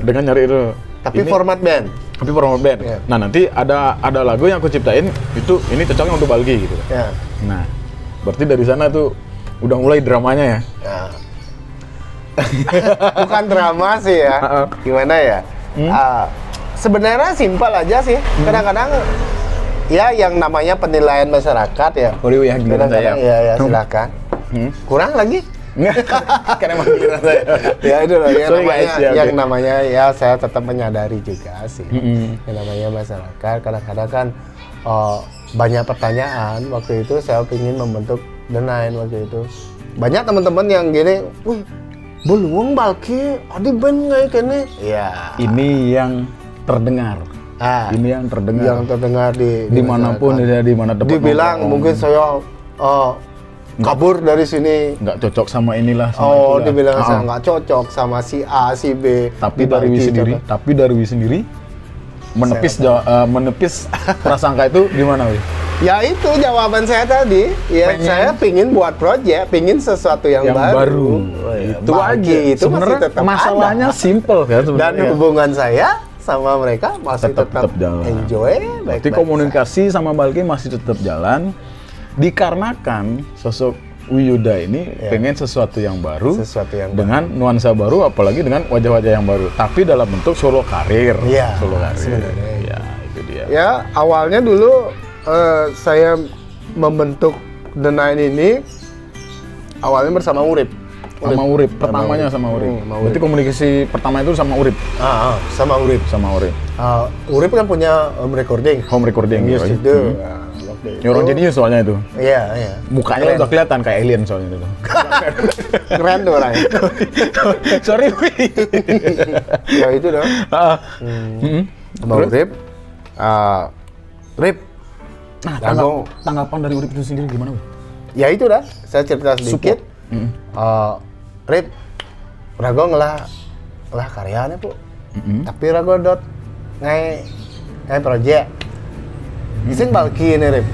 Dengan nyari itu. Tapi Ini- format band. tapi format band. Iya. Nah nanti ada lagu yang aku ciptain itu ini cocoknya untuk Balki gitu. Ya. Nah berarti dari sana tuh udah mulai dramanya ya. Ya. Bukan drama sih ya. Gimana ya? Sebenarnya simpel aja sih. Kadang-kadang ya yang namanya penilaian masyarakat ya. Waduh, ya, giliran Kadang-kadang saya. ya silakan. Kurang lagi? Kan emang giliran saya. Ya itu loh yang Sorry, namanya guys, ya, yang oke. namanya ya saya tetap menyadari juga sih. Yang namanya masyarakat kadang-kadang kan banyak pertanyaan. Waktu itu saya ingin membentuk The Nine waktu itu. Banyak teman-teman yang gini, "Wih, beluang Balki, ada band nggak kene?" Ya. Ini yang terdengar. Ini yang terdengar. Yang terdengar di Dimanapun masyarakat. ya, di mana tempat Dibilang nongkrong. mungkin saya kabur dari sini. nggak cocok sama inilah sama Oh, itulah. dibilang saya nggak cocok sama si A, si B. Tapi di dari Wi Balki, sendiri, contoh. tapi dari Wi sendiri menepis prasangka itu gimana Wi? Ya itu jawaban saya tadi. Ya Pengen- saya pingin buat project, pingin sesuatu yang baru. Oh, ya. Itu Balki aja. Itu masih Sebenarnya tetap masalahnya ada. simple kan Dan sebenarnya. hubungan saya sama mereka masih tetap jalan. enjoy. Berarti komunikasi sama Balki masih tetap jalan dikarenakan sosok Wiyuda ini pengen sesuatu yang baru, Sesuatu yang dengan nuansa baru, apalagi dengan wajah-wajah yang baru. Tapi dalam bentuk solo karir. Iya, Solo karir. sebenarnya. Ya, itu dia. Ya awalnya dulu saya membentuk The Nine ini awalnya bersama Urip. Sama Urip, pertamanya sama Urip. sama Urip. Berarti komunikasi pertama itu sama Urip. Sama Urip. Sama Urip. Urip kan punya home recording. Home recording. Yes, ya, itu. Hmm. Nah, waktu Ini orang jenius soalnya itu. Iya, iya. Mukanya Keren. udah kelihatan kayak alien soalnya itu. Keren tuh orangnya. Sorry, Wi. Ya itu dong. Sama Urip. Rip. Nah, Rago. tanggapan dari Urip itu sendiri gimana, Wi? Ya itu dah. Saya cerita sedikit. Rip. Rago ngelah karyanya bu. Tapi Rago ngai project. Iseng Balki nih Rip.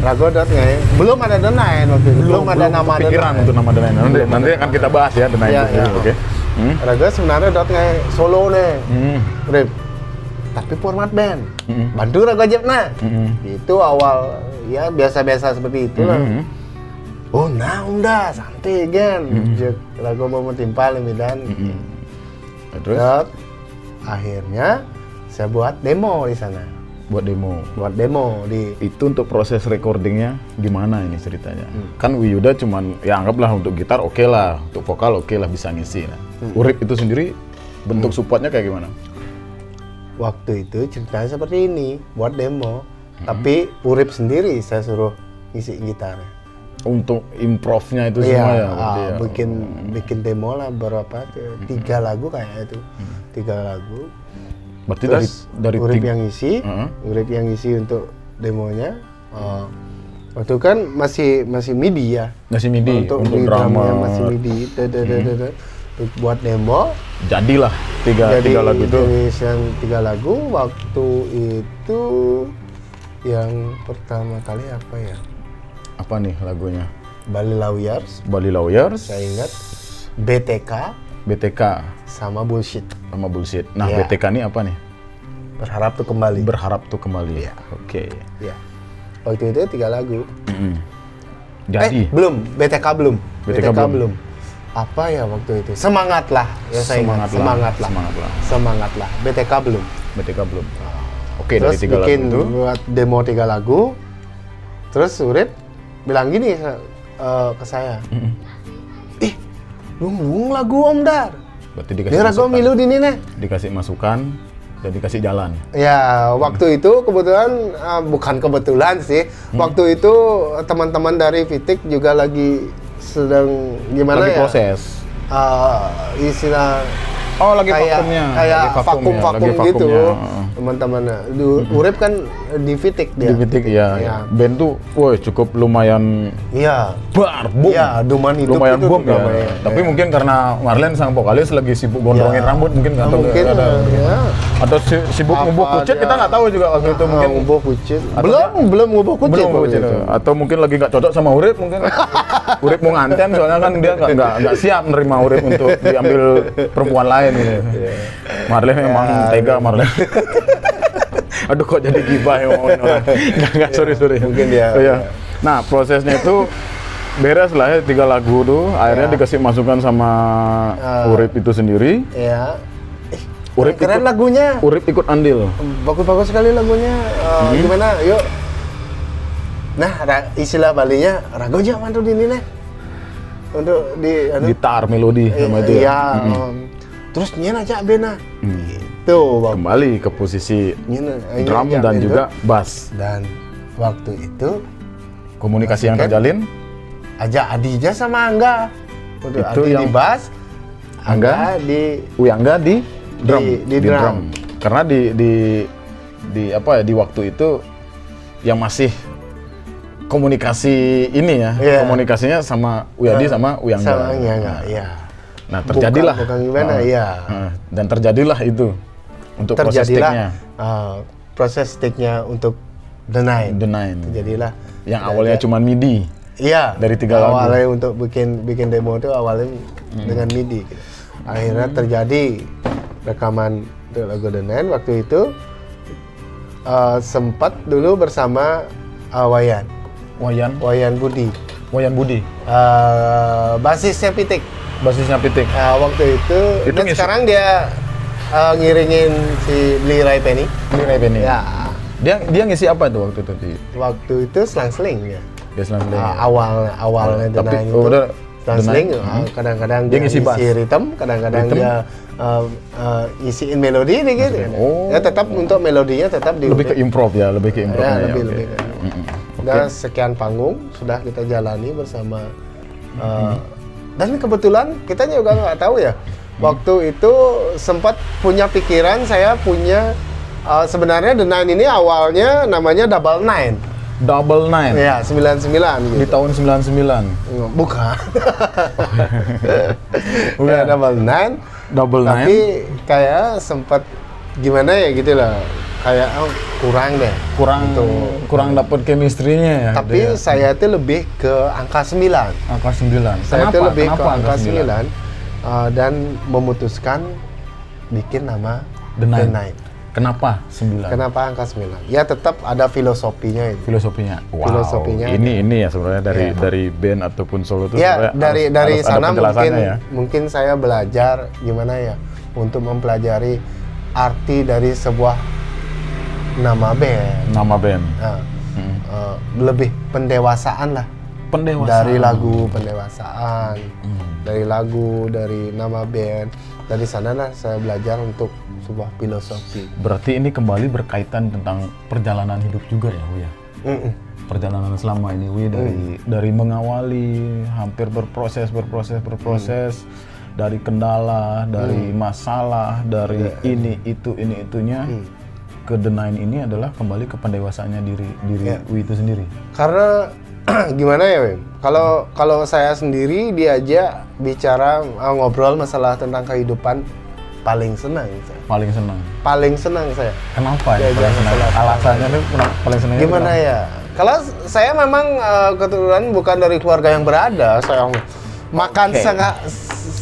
Rago ngai. Belum ada The Nine waktu itu. Belum ada nama The pikiran Nine. untuk nama The Nine. Nanti akan kita bahas ya The Nine Iya, itu sendiri, iya. oke? Rago sebenarnya ngai solo nih. Rip. Tapi format band. Bantu Rago Jepna. Itu awal ya biasa-biasa seperti itu lah. Oh, nah udah santai kan. Rago mau timpal dan Terus akhirnya saya buat demo di sana. buat demo. Buat demo di Itu untuk proses recordingnya gimana ini ceritanya? Kan Wiyuda cuman ya anggaplah untuk gitar oke lah, untuk vokal oke lah bisa ngisi. Nah, Urip itu sendiri bentuk supportnya kayak gimana? waktu itu ceritanya seperti ini, buat demo. Tapi Urip sendiri saya suruh isi gitarnya. Untuk improvnya itu Iya, semua ya? berarti ya? bikin demo lah berapa? 3 lagu kayaknya itu. 3 lagu. Berarti Terus dari Urip tiga- yang ngisi, Urip yang ngisi untuk demonya. Waktu kan masih MIDI ya. ngasih MIDI untuk di drama. drumnya masih MIDI. Untuk buat demo. Jadilah tiga lagu itu. Yang 3 lagu waktu itu yang pertama kali apa ya? Apa nih lagunya? Bali Lawyers, Bali Lawyers, saya ingat. BTK BTK sama Bullshit. sama Bullshit. Nah, Iya. BTK ini apa nih? Berharap tuh kembali. Berharap tuh kembali. Iya. Oke. Ya. Waktu itu 3 lagu. Jadi belum. BTK belum. BTK belum. Apa ya waktu itu? Semangatlah. Ya saya ingat. Semangatlah. Semangatlah. BTK belum. BTK belum. Oke, Terus dari 3 lagu bikin itu. buat demo 3 lagu. Terus Urip bilang gini ke saya. Ih, lu lagu Om Dar. Berarti dikasih Dia ragu masukan. milu di ini nih. Dikasih masukan dan dikasih jalan. Ya, waktu itu kebetulan bukan kebetulan sih. Waktu itu teman-teman dari Vitik juga lagi sedang gimana Lagi ya? proses. Istilah Oh, lagi kayak vakumnya. kayak Lagi vakumnya, vakum lagi gitu vakumnya. teman-teman. Urip kan di Vitik dia. Di Vitik ya. Iya. Band tuh, woi cukup lumayan Iya. bom. Iya, Duman Hidup lumayan itu bom ya. namanya. Tapi mungkin karena Marlen sang vokalis lagi sibuk gondrongin Iya. rambut mungkin nggak tahu. Mungkin ya. Atau sibuk Apa ngubuk kucit dia- kita nggak tahu juga waktu itu mungkin. ngubuk kucit. Atau Belum ngubuk kucit. Belum waktu kucit. itu. Atau mungkin lagi nggak cocok sama Urip mungkin. Urip mau nganten soalnya kan dia nggak siap nerima Urip untuk diambil perempuan lain gitu. Marlen memang tega Marlen. Aduh kok jadi gibah ya ngomongin orang. Enggak, sorry. Mungkin dia. Oh, iya. Nah, prosesnya itu beres lah ya 3 lagu tuh. Akhirnya dikasih masukan sama Urip itu sendiri. Iya. Urip Keren ikut- lagunya. Urip ikut andil. Bagus-bagus sekali lagunya. Gimana? Yuk. Nah, istilah Balinya rago aja mantu ini nih. Untuk di Gitar, melodi sama itu ya. Iya. Terus nyen aja bena. Gitu, Bang. Kembali ke posisi Nyen drum aja dan bena. juga bass. Dan waktu itu Komunikasi yang Kan? terjalin, ajak Adija sama Angga. Untuk Itu Adi di yang- bass, Angga di Uyangga di drum. di drum. Karena di apa ya di waktu itu yang masih komunikasi ini ya, Iya. komunikasinya sama Uyadi sama Uyangga. sama Angga, iya. Nah, terjadilah. Bukan gimana, iya. Dan terjadilah itu untuk proses take-nya. Terjadilah proses take-nya untuk The Nine. The Nine. Terjadilah. Yang awalnya cuma MIDI. Iya. Dari 3 lagu. Awalnya untuk bikin demo itu awalnya dengan MIDI. Gitu. Akhirnya terjadi rekaman untuk lagu The Nine. Waktu itu sempat dulu bersama Wayan Budi. Wayan Budi. Basisnya Pitik. Basisnya Pitik. Waktu itu Itu dan ngisi- sekarang dia ngiringin si Lirai Penny. Ini Rebeni. Ya, Dia ngisi apa tuh waktu itu di waktu itu selang-seling ya. dia Selang Awalnya The Tapi Nine oh, itu udah selang-seling. The Nine. Kadang-kadang Dia ngisi bass. rhythm, kadang-kadang Rhythm. dia isiin melodi dikit. Oh. Ya tetap untuk melodinya tetap di lebih ke improv ya, lebih ke improv. Ya, lebih ke. Oke. Dan sekian panggung sudah kita jalani bersama dan kebetulan kita juga nggak tahu ya waktu itu sempat punya pikiran saya punya sebenarnya The Nine ini awalnya namanya Double Nine Double Nine. ya 99 gitu. Di tahun 99. Bukan. Bukan. Ya, Double Nine. Double Tapi Nine. kayak sempat gimana ya gitu lah. Kayak kurang deh. kurang dapat chemistry-nya ya. Tapi dia. saya itu lebih ke angka 9. Angka 9. Saya itu lebih ke Kenapa angka 9 dan memutuskan bikin nama The Nine. The Nine. Kenapa 9? Kenapa angka 9? Ya tetap ada filosofinya itu. Filosofinya. Wow. Filosofinya. Ini ya sebenarnya Iya. dari band ataupun solo itu Ya sebenarnya dari harus ada sana penjelasannya ya. mungkin saya belajar gimana ya untuk mempelajari arti dari sebuah nama band. Nama band. Nah, lebih pendewasaan lah. Pendewasaan. Dari lagu pendewasaan, dari lagu, dari nama band. Dari sanalah saya belajar untuk sebuah filosofi. Berarti ini kembali berkaitan tentang perjalanan hidup juga ya, Wi ya. Perjalanan selama ini Wi dari mengawali hampir berproses dari kendala, dari masalah, dari ini itunya ke The Nine ini adalah kembali ke pendewasaannya diri Wi itu sendiri. Karena gimana ya, Wim? Kalau saya sendiri diajak bicara ngobrol masalah tentang kehidupan paling senang saya. Paling senang saya. Kenapa ya? Diajak Paling senang? masalah Alasannya itu kenapa paling senang? Gimana ya? Kalau saya memang keturunan bukan dari keluarga yang berada, saya makan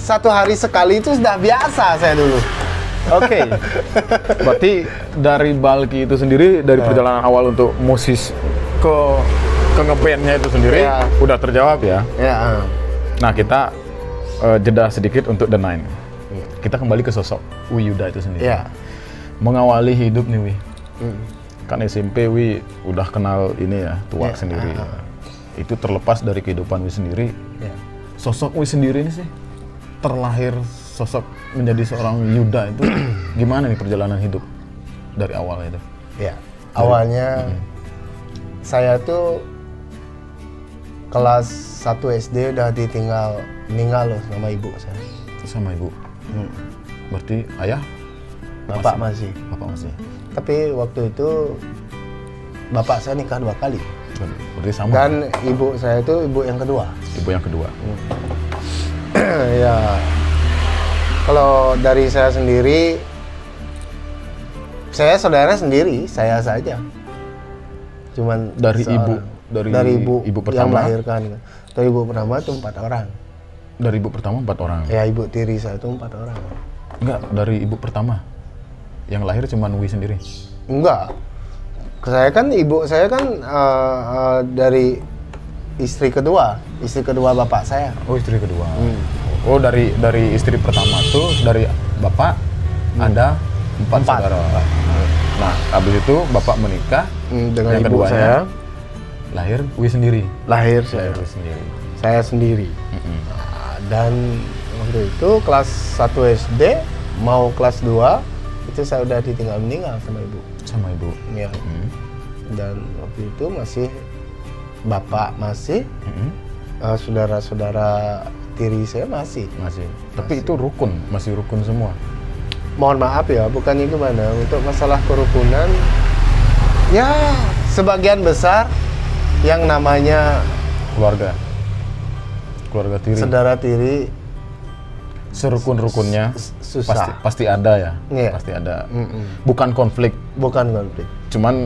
satu hari sekali itu sudah biasa saya dulu. Oke. Berarti dari Balki itu sendiri dari perjalanan awal untuk musis ke ngebandnya itu sendiri Ya. udah terjawab ya. Ya. Nah kita jeda sedikit untuk The Nine. Kita kembali ke sosok Wi Yuda itu sendiri. Ya. Mengawali hidup nih Wi. Kan SMP Wi udah kenal ini ya tua Ya. sendiri. Itu terlepas dari kehidupan Wi sendiri. Ya. Sosok Wi sendiri ini sih terlahir sosok menjadi seorang Yuda itu gimana nih perjalanan hidup dari awal itu? Ya. Awalnya saya tuh kelas 1 SD udah meninggal loh sama ibu saya. Sama ibu. Berarti ayah? Bapak masih. Bapak masih. Tapi waktu itu bapak saya nikah 2 kali. Berarti sama. Dan ibu saya itu ibu yang kedua. Ibu yang kedua. Ya, kalau dari saya sendiri, saya saudara sendiri, saya saja. Cuman Dari ibu, dari ibu ibu yang pertama? melahirkan. Dari ibu pertama itu 4 orang. Dari ibu pertama 4 orang. Ya, ibu tiri saya itu 4 orang. Enggak, dari ibu pertama. Yang lahir cuma Wi sendiri. Enggak. Ibu saya kan dari istri kedua bapak saya. Oh, istri kedua. Oh, dari istri pertama tuh dari bapak ada 4 saudara. Nah, habis itu bapak menikah Dengan yang ibu keduanya saya lahir Wi sendiri. lahir Lahir Wi sendiri. saya sendiri. Nah, dan waktu itu kelas 1 SD mau kelas 2 itu saya udah ditinggal meninggal sama ibu. Sama ibu. Ya. Dan waktu itu masih bapak masih saudara-saudara tiri saya masih. Tapi itu rukun, masih rukun semua. Mohon maaf ya, bukannya gimana, untuk masalah kerukunan ya sebagian besar yang namanya keluarga tiri. saudara tiri Serukun-rukunnya susah. pasti ada ya. Iya. Pasti ada. Bukan konflik, Bukan konflik. cuman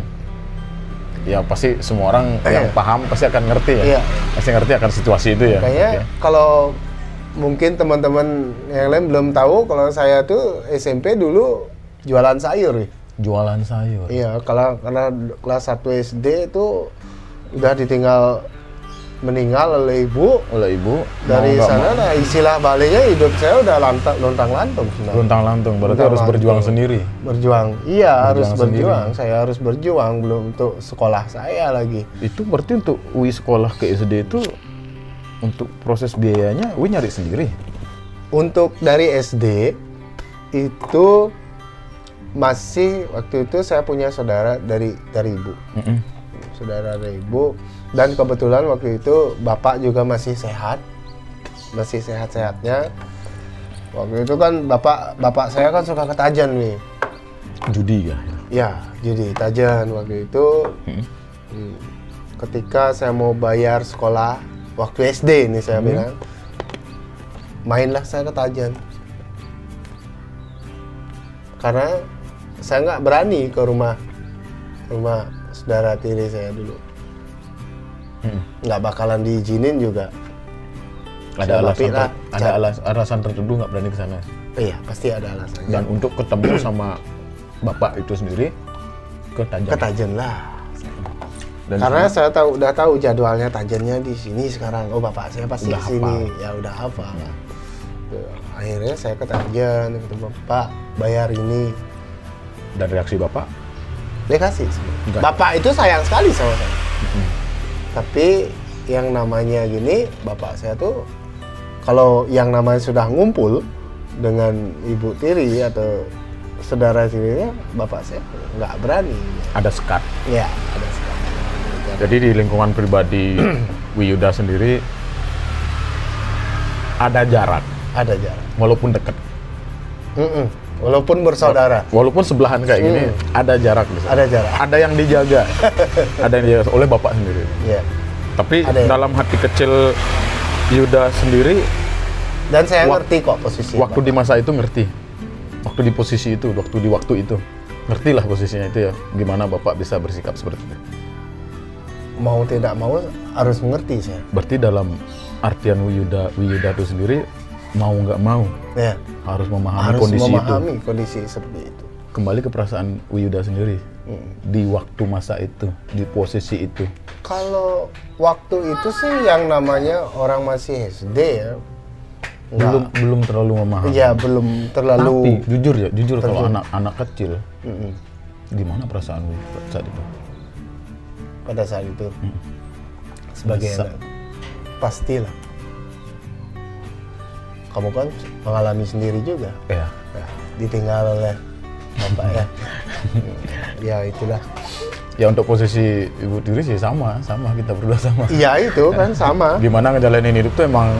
ya pasti semua orang yang paham pasti akan ngerti ya. Iya. Pasti ngerti akan situasi itu ya. Kayaknya Oke. kalau mungkin teman-teman yang lain belum tahu, kalau saya tuh SMP dulu jualan sayur. Jualan sayur. Iya, karena kelas 1 SD itu udah ditinggal meninggal oleh ibu. Dari mau nggak sana mau. nah istilah baliknya hidup saya udah lontang-lantung sebenarnya. Luntang-lantung, berarti harus Lontang-lantung. berjuang sendiri. Harus sendiri. berjuang. Saya harus berjuang, belum untuk sekolah saya lagi. Itu berarti untuk Wi sekolah ke SD itu untuk proses biayanya Wi nyari sendiri. Untuk dari SD itu masih waktu itu saya punya saudara dari ibu. Saudara dari ibu, dan kebetulan waktu itu bapak juga masih sehat-sehatnya. Waktu itu kan bapak saya kan suka ke Tajan nih. Judi ya. Ya, jadi Tajan waktu itu. Ketika saya mau bayar sekolah waktu SD ini saya bilang, mainlah saya ke Tajan. Karena saya nggak berani ke rumah saudara tiri saya dulu. Nggak bakalan diizinin juga. Ada Saya alasan tertentu nggak berani ke sana. Iya, pasti ada alasannya. Dan untuk ketemu sama bapak itu sendiri ke Tajan. Ke Tajan lah. Dan Karena sana saya udah tahu jadwalnya Tajannya di sini sekarang. Oh, bapak saya pasti Udah di sini. Ya udah hafal. Akhirnya saya ke Tajan, ketemu bapak, bayar ini. dan reaksi bapak Dia kasih. Enggak. Bapak itu sayang sekali sama saya. Tapi yang namanya gini, bapak saya tuh kalau yang namanya sudah ngumpul dengan ibu tiri atau saudara tirinya, bapak saya nggak berani. ada sekat. Ya, ada sekali. Jadi di lingkungan pribadi Wiyuda sendiri ada jarak, Ada jarak. walaupun dekat. Walaupun bersaudara, Walaupun sebelahan kayak gini, ada jarak di sana. ada jarak. Ada yang dijaga. Ada yang dijaga oleh bapak sendiri. Ya. Tapi Ada ya? dalam hati kecil Yuda sendiri, Dan saya Wak- ngerti kok posisi. waktu di masa itu ngerti. Waktu di posisi itu, di waktu itu. Ngertilah posisinya itu ya. Gimana bapak bisa bersikap seperti itu. Mau tidak mau harus mengerti saya. Berarti dalam artian Wiyuda itu sendiri, mau nggak mau, Ya. harus memahami Harus kondisi memahami itu. kondisi seperti itu. Kembali ke perasaan Wiyuda sendiri. Di waktu masa itu, di posisi itu. Kalau waktu itu sih yang namanya orang masih SD ya. Belum terlalu memahami. Iya, belum terlalu. Tapi jujur kalau anak kecil, gimana perasaan lu saat itu? Pada saat itu. Sebagai Masa. anak, pastilah. Kamu kan mengalami sendiri juga. Ya. Ya, ditinggal oleh bapak ya. Ya itulah. Ya untuk posisi ibu tiri sih sama kita berdua sama. Iya itu kan sama. Gimana ngejalanin hidup tuh emang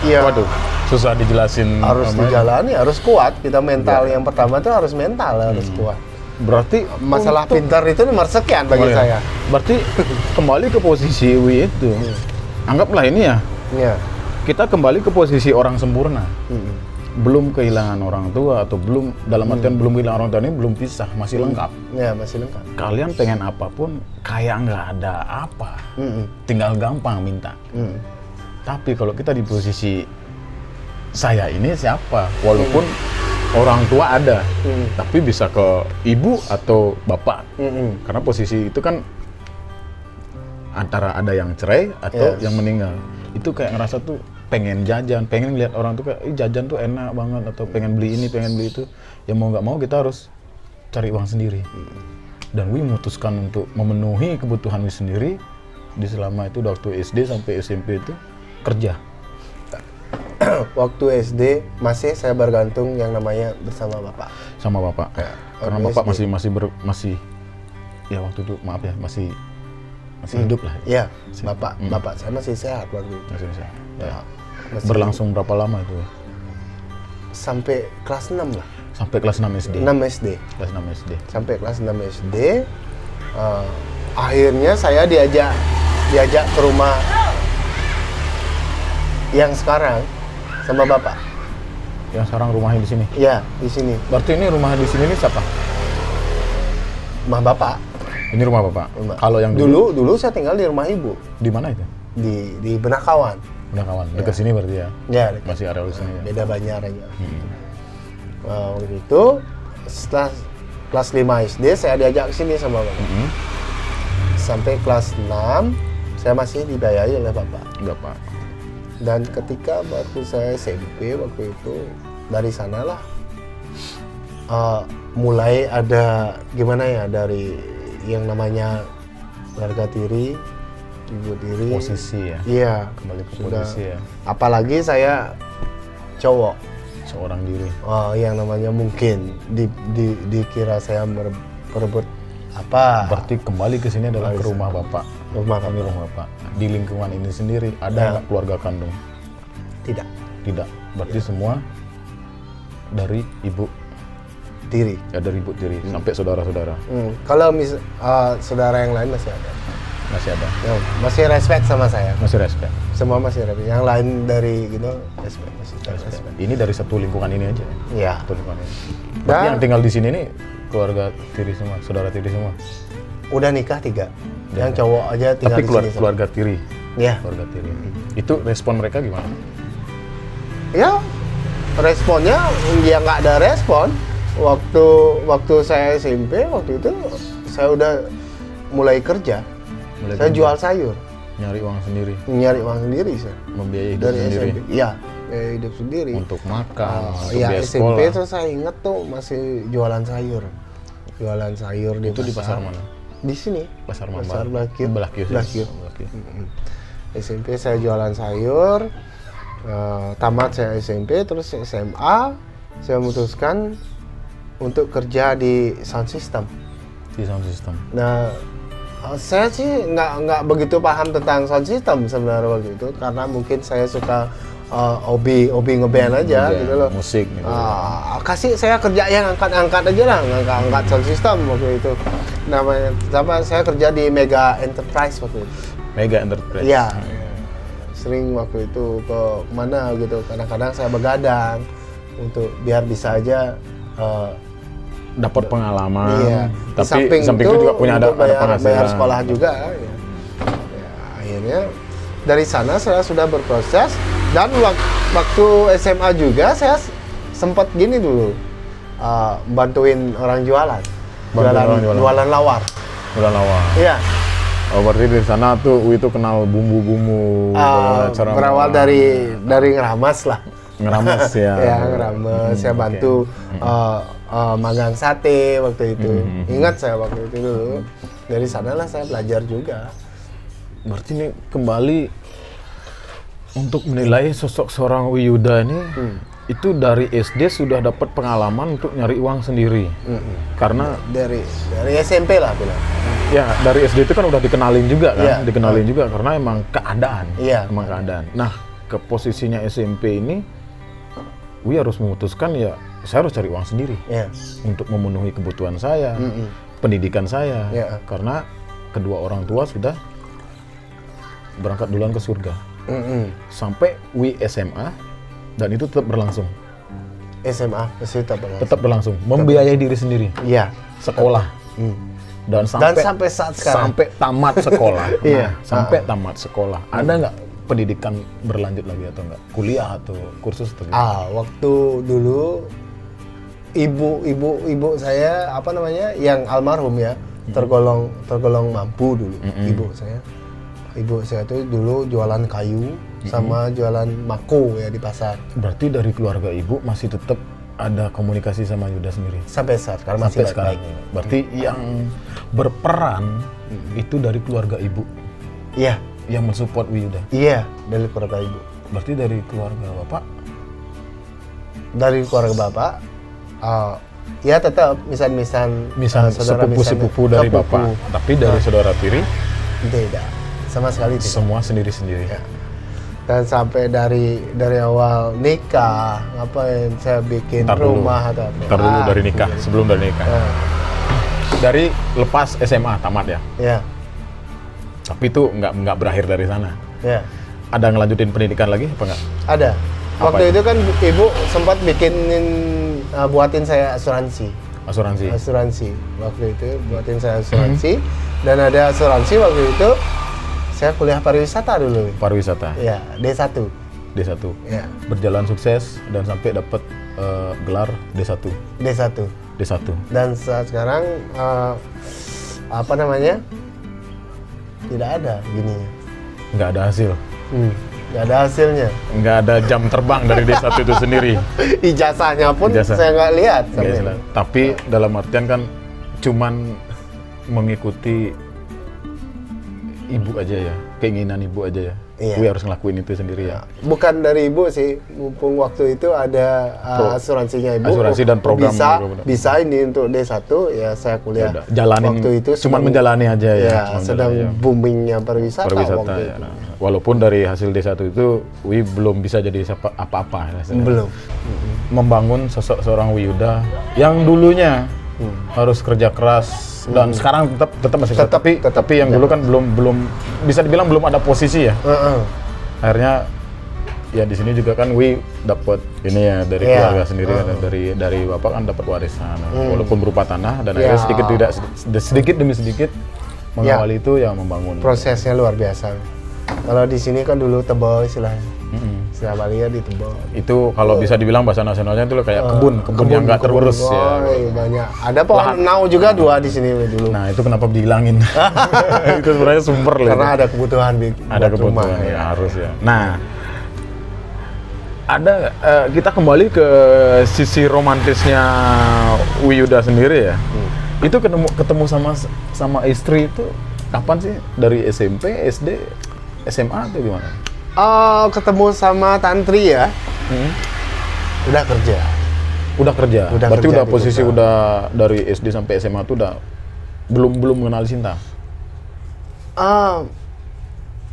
Iya. Waduh, susah dijelasin. Harus namanya. dijalani, harus kuat. Kita mental yang pertama tuh harus mental, harus kuat. Berarti Masalah untuk- pintar itu nomor sekian bagi Oh, iya. saya. Berarti kembali ke posisi Wi itu. Anggaplah ini ya, Iya. kita kembali ke posisi orang sempurna. Mm-mm. Belum kehilangan orang tua atau belum dalam artian belum kehilangan orang tua ini belum pisah, masih lengkap. Ya, masih lengkap. Kalian pengen apapun kayak nggak ada apa. Mm-mm. Tinggal gampang minta. Mm. Tapi kalau kita di posisi saya ini siapa? Walaupun orang tua ada, tapi bisa ke ibu atau bapak. Mm-mm. Karena posisi itu kan antara ada yang cerai atau Yes. yang meninggal. Itu kayak ngerasa tuh pengen jajan, pengen lihat orang tuh kayak, jajan tuh enak banget, atau pengen beli ini, pengen beli itu. Ya mau nggak mau kita harus cari uang sendiri. Dan Wi memutuskan untuk memenuhi kebutuhan Wi sendiri di selama itu waktu SD sampai SMP itu kerja. Waktu SD masih saya bergantung yang namanya bersama bapak. Sama bapak. Karena waktu bapak SD. masih ya waktu itu maaf ya masih hidup lah. Iya, bapak saya masih sehat waktu itu. Masih bisa. Ya. Masih Berlangsung berapa lama itu? sampai kelas 6 lah. Sampai kelas 6 SD. 6 SD. Kelas 6 SD. Sampai kelas 6 SD. Akhirnya saya diajak ke rumah yang sekarang sama bapak. Yang sekarang rumahnya di sini. Ya, di sini. Berarti ini rumah di sini ini siapa? Rumah bapak. Ini rumah bapak. Rumah. Kalau yang dulu, Dulu saya tinggal di rumah ibu di mana itu? di Benakawan. Udah kawan. Dekat sini berarti ya. Ya, dekat. Masih area di sini ya. Beda Banjar aja. Waktu itu setelah kelas 5 SD saya diajak ke sini sama bapak. Sampai kelas 6 saya masih dibiayai oleh bapak. Bapak. Dan ketika waktu saya SMP waktu itu dari sanalah mulai ada gimana ya, dari yang namanya harga diri, ibu diri, Posisi ya. iya, Kembali ke sudah. posisi ya. Apalagi saya cowok, Seorang diri. yang namanya mungkin dikira saya merebut apa Berarti kembali ke sini adalah ke rumah bapak. rumah Ini kami. rumah bapak. Di lingkungan ini sendiri ada Ya. nggak keluarga kandung? Tidak, Tidak. Berarti semua dari ibu. diri. Ya dari ibu tiri sampai saudara-saudara. Kalau saudara yang lain masih ada. Masih ada. Ya, masih respect sama saya. Masih respect. Semua masih respect. Yang lain dari gitu respect, masih Respect. respect. Ini dari satu lingkungan ini aja. Iya. Satu lingkungan ini. Berarti yang tinggal di sini nih keluarga tiri semua, saudara tiri semua. Udah nikah 3. Yang cowok aja tinggal Tapi di sini. keluarga tiri. Iya. Keluarga tiri. Itu respon mereka gimana? Ya, responnya ya nggak ada respon. Waktu saya SMP waktu itu saya udah mulai kerja. Mulai Saya kerja, jual sayur, nyari uang sendiri, nyari uang sendiri saya. membiayai hidup Dari sendiri SMP. Iya, hidup sendiri. untuk makan, untuk Ya biaya SMP sekolah. tuh saya inget tuh masih jualan sayur. Jualan sayur Itu di pasar mana? Di sini. Pasar Mamba. Pasar Blakiu. Blakiu. Blakiu. Blakiu. SMP saya jualan sayur. Tamat saya SMP, terus SMA saya memutuskan untuk kerja di sound system. Di sound system. Nah, saya sih nggak begitu paham tentang sound system sebenarnya waktu itu, karena mungkin saya suka hobi ngeband aja Ngeband, gitu loh. musik gitu. Kasih saya kerja yang angkat-angkat aja lah, angkat sound system waktu itu. Namanya sama, saya kerja di Mega Enterprise waktu itu. Mega Enterprise. Iya. Sering waktu itu ke mana gitu. Kadang-kadang saya begadang untuk biar bisa aja Dapat pengalaman. iya. Di Tapi samping itu juga punya ada untuk bayar penghasilan. sekolah juga. Ya. Akhirnya dari sana saya sudah berproses, dan waktu SMA juga saya sempat gini dulu, bantuin orang jualan. Bantuin orang jualan. Jualan lawar. Bulan awal. Iya. Oh berarti dari sana tuh itu kenal bumbu-bumbu. bagaimana cara Berawal dari ngeramas lah. ngeramas ya. Ya, ngeramas. Saya bantu magang sate waktu itu. Ingat saya waktu itu dulu. Dari sanalah saya belajar juga. Berarti ini kembali untuk menilai sosok seorang Wiyuda ini itu dari SD sudah dapat pengalaman untuk nyari uang sendiri. Karena Dari SMP lah bilang. ya dari SD itu kan udah dikenalin juga kan, Iya. dikenalin juga karena emang keadaan. Iya. Emang keadaan. Nah, ke posisinya SMP ini, Wi harus memutuskan ya saya harus cari uang sendiri Ya. untuk memenuhi kebutuhan saya, pendidikan saya, Ya. karena kedua orang tua sudah berangkat duluan ke surga. Sampai Wi SMA dan itu tetap berlangsung. SMA masih Tetap berlangsung, membiayai diri sendiri, Iya. sekolah. Dan sampai saat sekarang. sampai tamat sekolah. Iya. Sampai tamat sekolah. Ada nggak pendidikan berlanjut lagi atau enggak? Kuliah atau kursus atau gimana? Waktu dulu ibu saya apa namanya yang almarhum ya, tergolong mampu dulu. Ibu saya tuh dulu jualan kayu sama jualan mako ya di pasar. Berarti dari keluarga ibu masih tetap ada komunikasi sama Yuda sendiri? Sampai saat sekarang masih Sampai sekarang. baik-baik. Berarti yang berperan itu dari keluarga ibu Iya, yang mensupport Yuda. iya dari keluarga ibu. Berarti dari keluarga bapak? Dari keluarga bapak, ya tetap misal sepupu-sepupu dari bapak, tapi dari saudara tiri tidak, sama sekali tidak. semua sendiri-sendiri. Ya. Dan sampai dari awal nikah, ngapain saya bikin Ntar dulu. rumah atau apa? Ntar dulu dari nikah, sebelum dari nikah. Nah, Dari lepas SMA tamat ya. ya, Tapi itu nggak berakhir dari sana. ya, Ada ngelanjutin pendidikan lagi apa nggak? ada. Apa Waktu itu? itu kan ibu sempat buatin saya asuransi. Asuransi. Waktu itu buatin saya asuransi dan ada asuransi waktu itu saya kuliah pariwisata dulu. Pariwisata. Ya, D1. D1. Ya, Berjalan sukses dan sampai dapat gelar D1. D1. D1. Dan saat sekarang apa namanya? Tidak ada gininya. Nggak ada hasil. Nggak ada hasilnya. Nggak ada jam terbang dari D1 itu sendiri. Ijazahnya pun Ijazah. saya nggak lihat. Nggak sampai jelas. Tapi dalam artian kan cuman mengikuti ibu aja ya, keinginan ibu aja ya. Iya. Gue harus ngelakuin itu sendiri ya. Bukan dari ibu sih, mumpung waktu itu ada asuransinya ibu. Asuransi dan program. Bisa ini untuk D1 ya saya kuliah. Udah, jalanin, waktu itu cuman menjalani aja ya. Ya, cuman sedang menjalani aja. boomingnya pariwisata waktu Ya. itu. Nah, walaupun dari hasil D1 itu Wi belum bisa jadi apa-apa. Rasanya. Belum. Membangun sosok seorang Wiyuda yang dulunya harus kerja keras dan sekarang tetap masih keras. Tapi yang dulu kan belum bisa dibilang belum ada posisi ya. Akhirnya ya di sini juga kan Wi dapat ini ya dari keluarga sendiri kan, dari bapak kan dapat warisan walaupun berupa tanah dan akhirnya sedikit demi sedikit mengawali itu ya membangun. Prosesnya luar biasa. Kalau di sini kan dulu tebal istilahnya. Istilah Bali ya ditebal. Itu kalau bisa dibilang bahasa nasionalnya itu kayak kebun yang nggak terurus ya. Banyak. Ada pohon nau juga 2 di sini dulu. Nah itu kenapa dihilangin? Itu sebenarnya sumber loh. Karena ada kebutuhan Ada kebutuhan rumah, ya harus ya. Nah ada kita kembali ke sisi romantisnya Wiyuda sendiri ya. Itu ketemu sama istri itu kapan sih? Dari SMP, SD, SMA atau gimana? Ketemu sama tantri ya. Udah kerja. Berarti kerja udah di posisi kota. udah dari SD sampai SMA tuh udah belum mengenal cinta.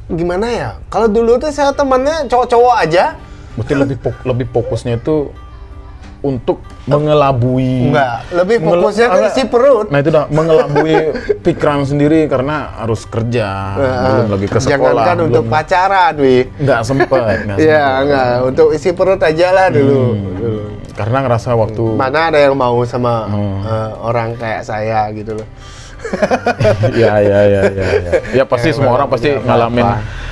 Gimana ya? Kalau dulu tuh saya temannya cowok-cowok aja. Berarti lebih fokusnya itu untuk mengelabui. Enggak, lebih fokusnya ke isi perut. Nah itu dah mengelabui pikiran sendiri karena harus kerja, belum lagi ke sekolah. Jangankan untuk pacaran, Wi. Nggak sempet. Iya, enggak. Untuk isi perut aja lah dulu. Karena ngerasa waktu Mana ada yang mau sama orang kayak saya gitu loh. ya. Ya pasti semua orang pasti ngalamin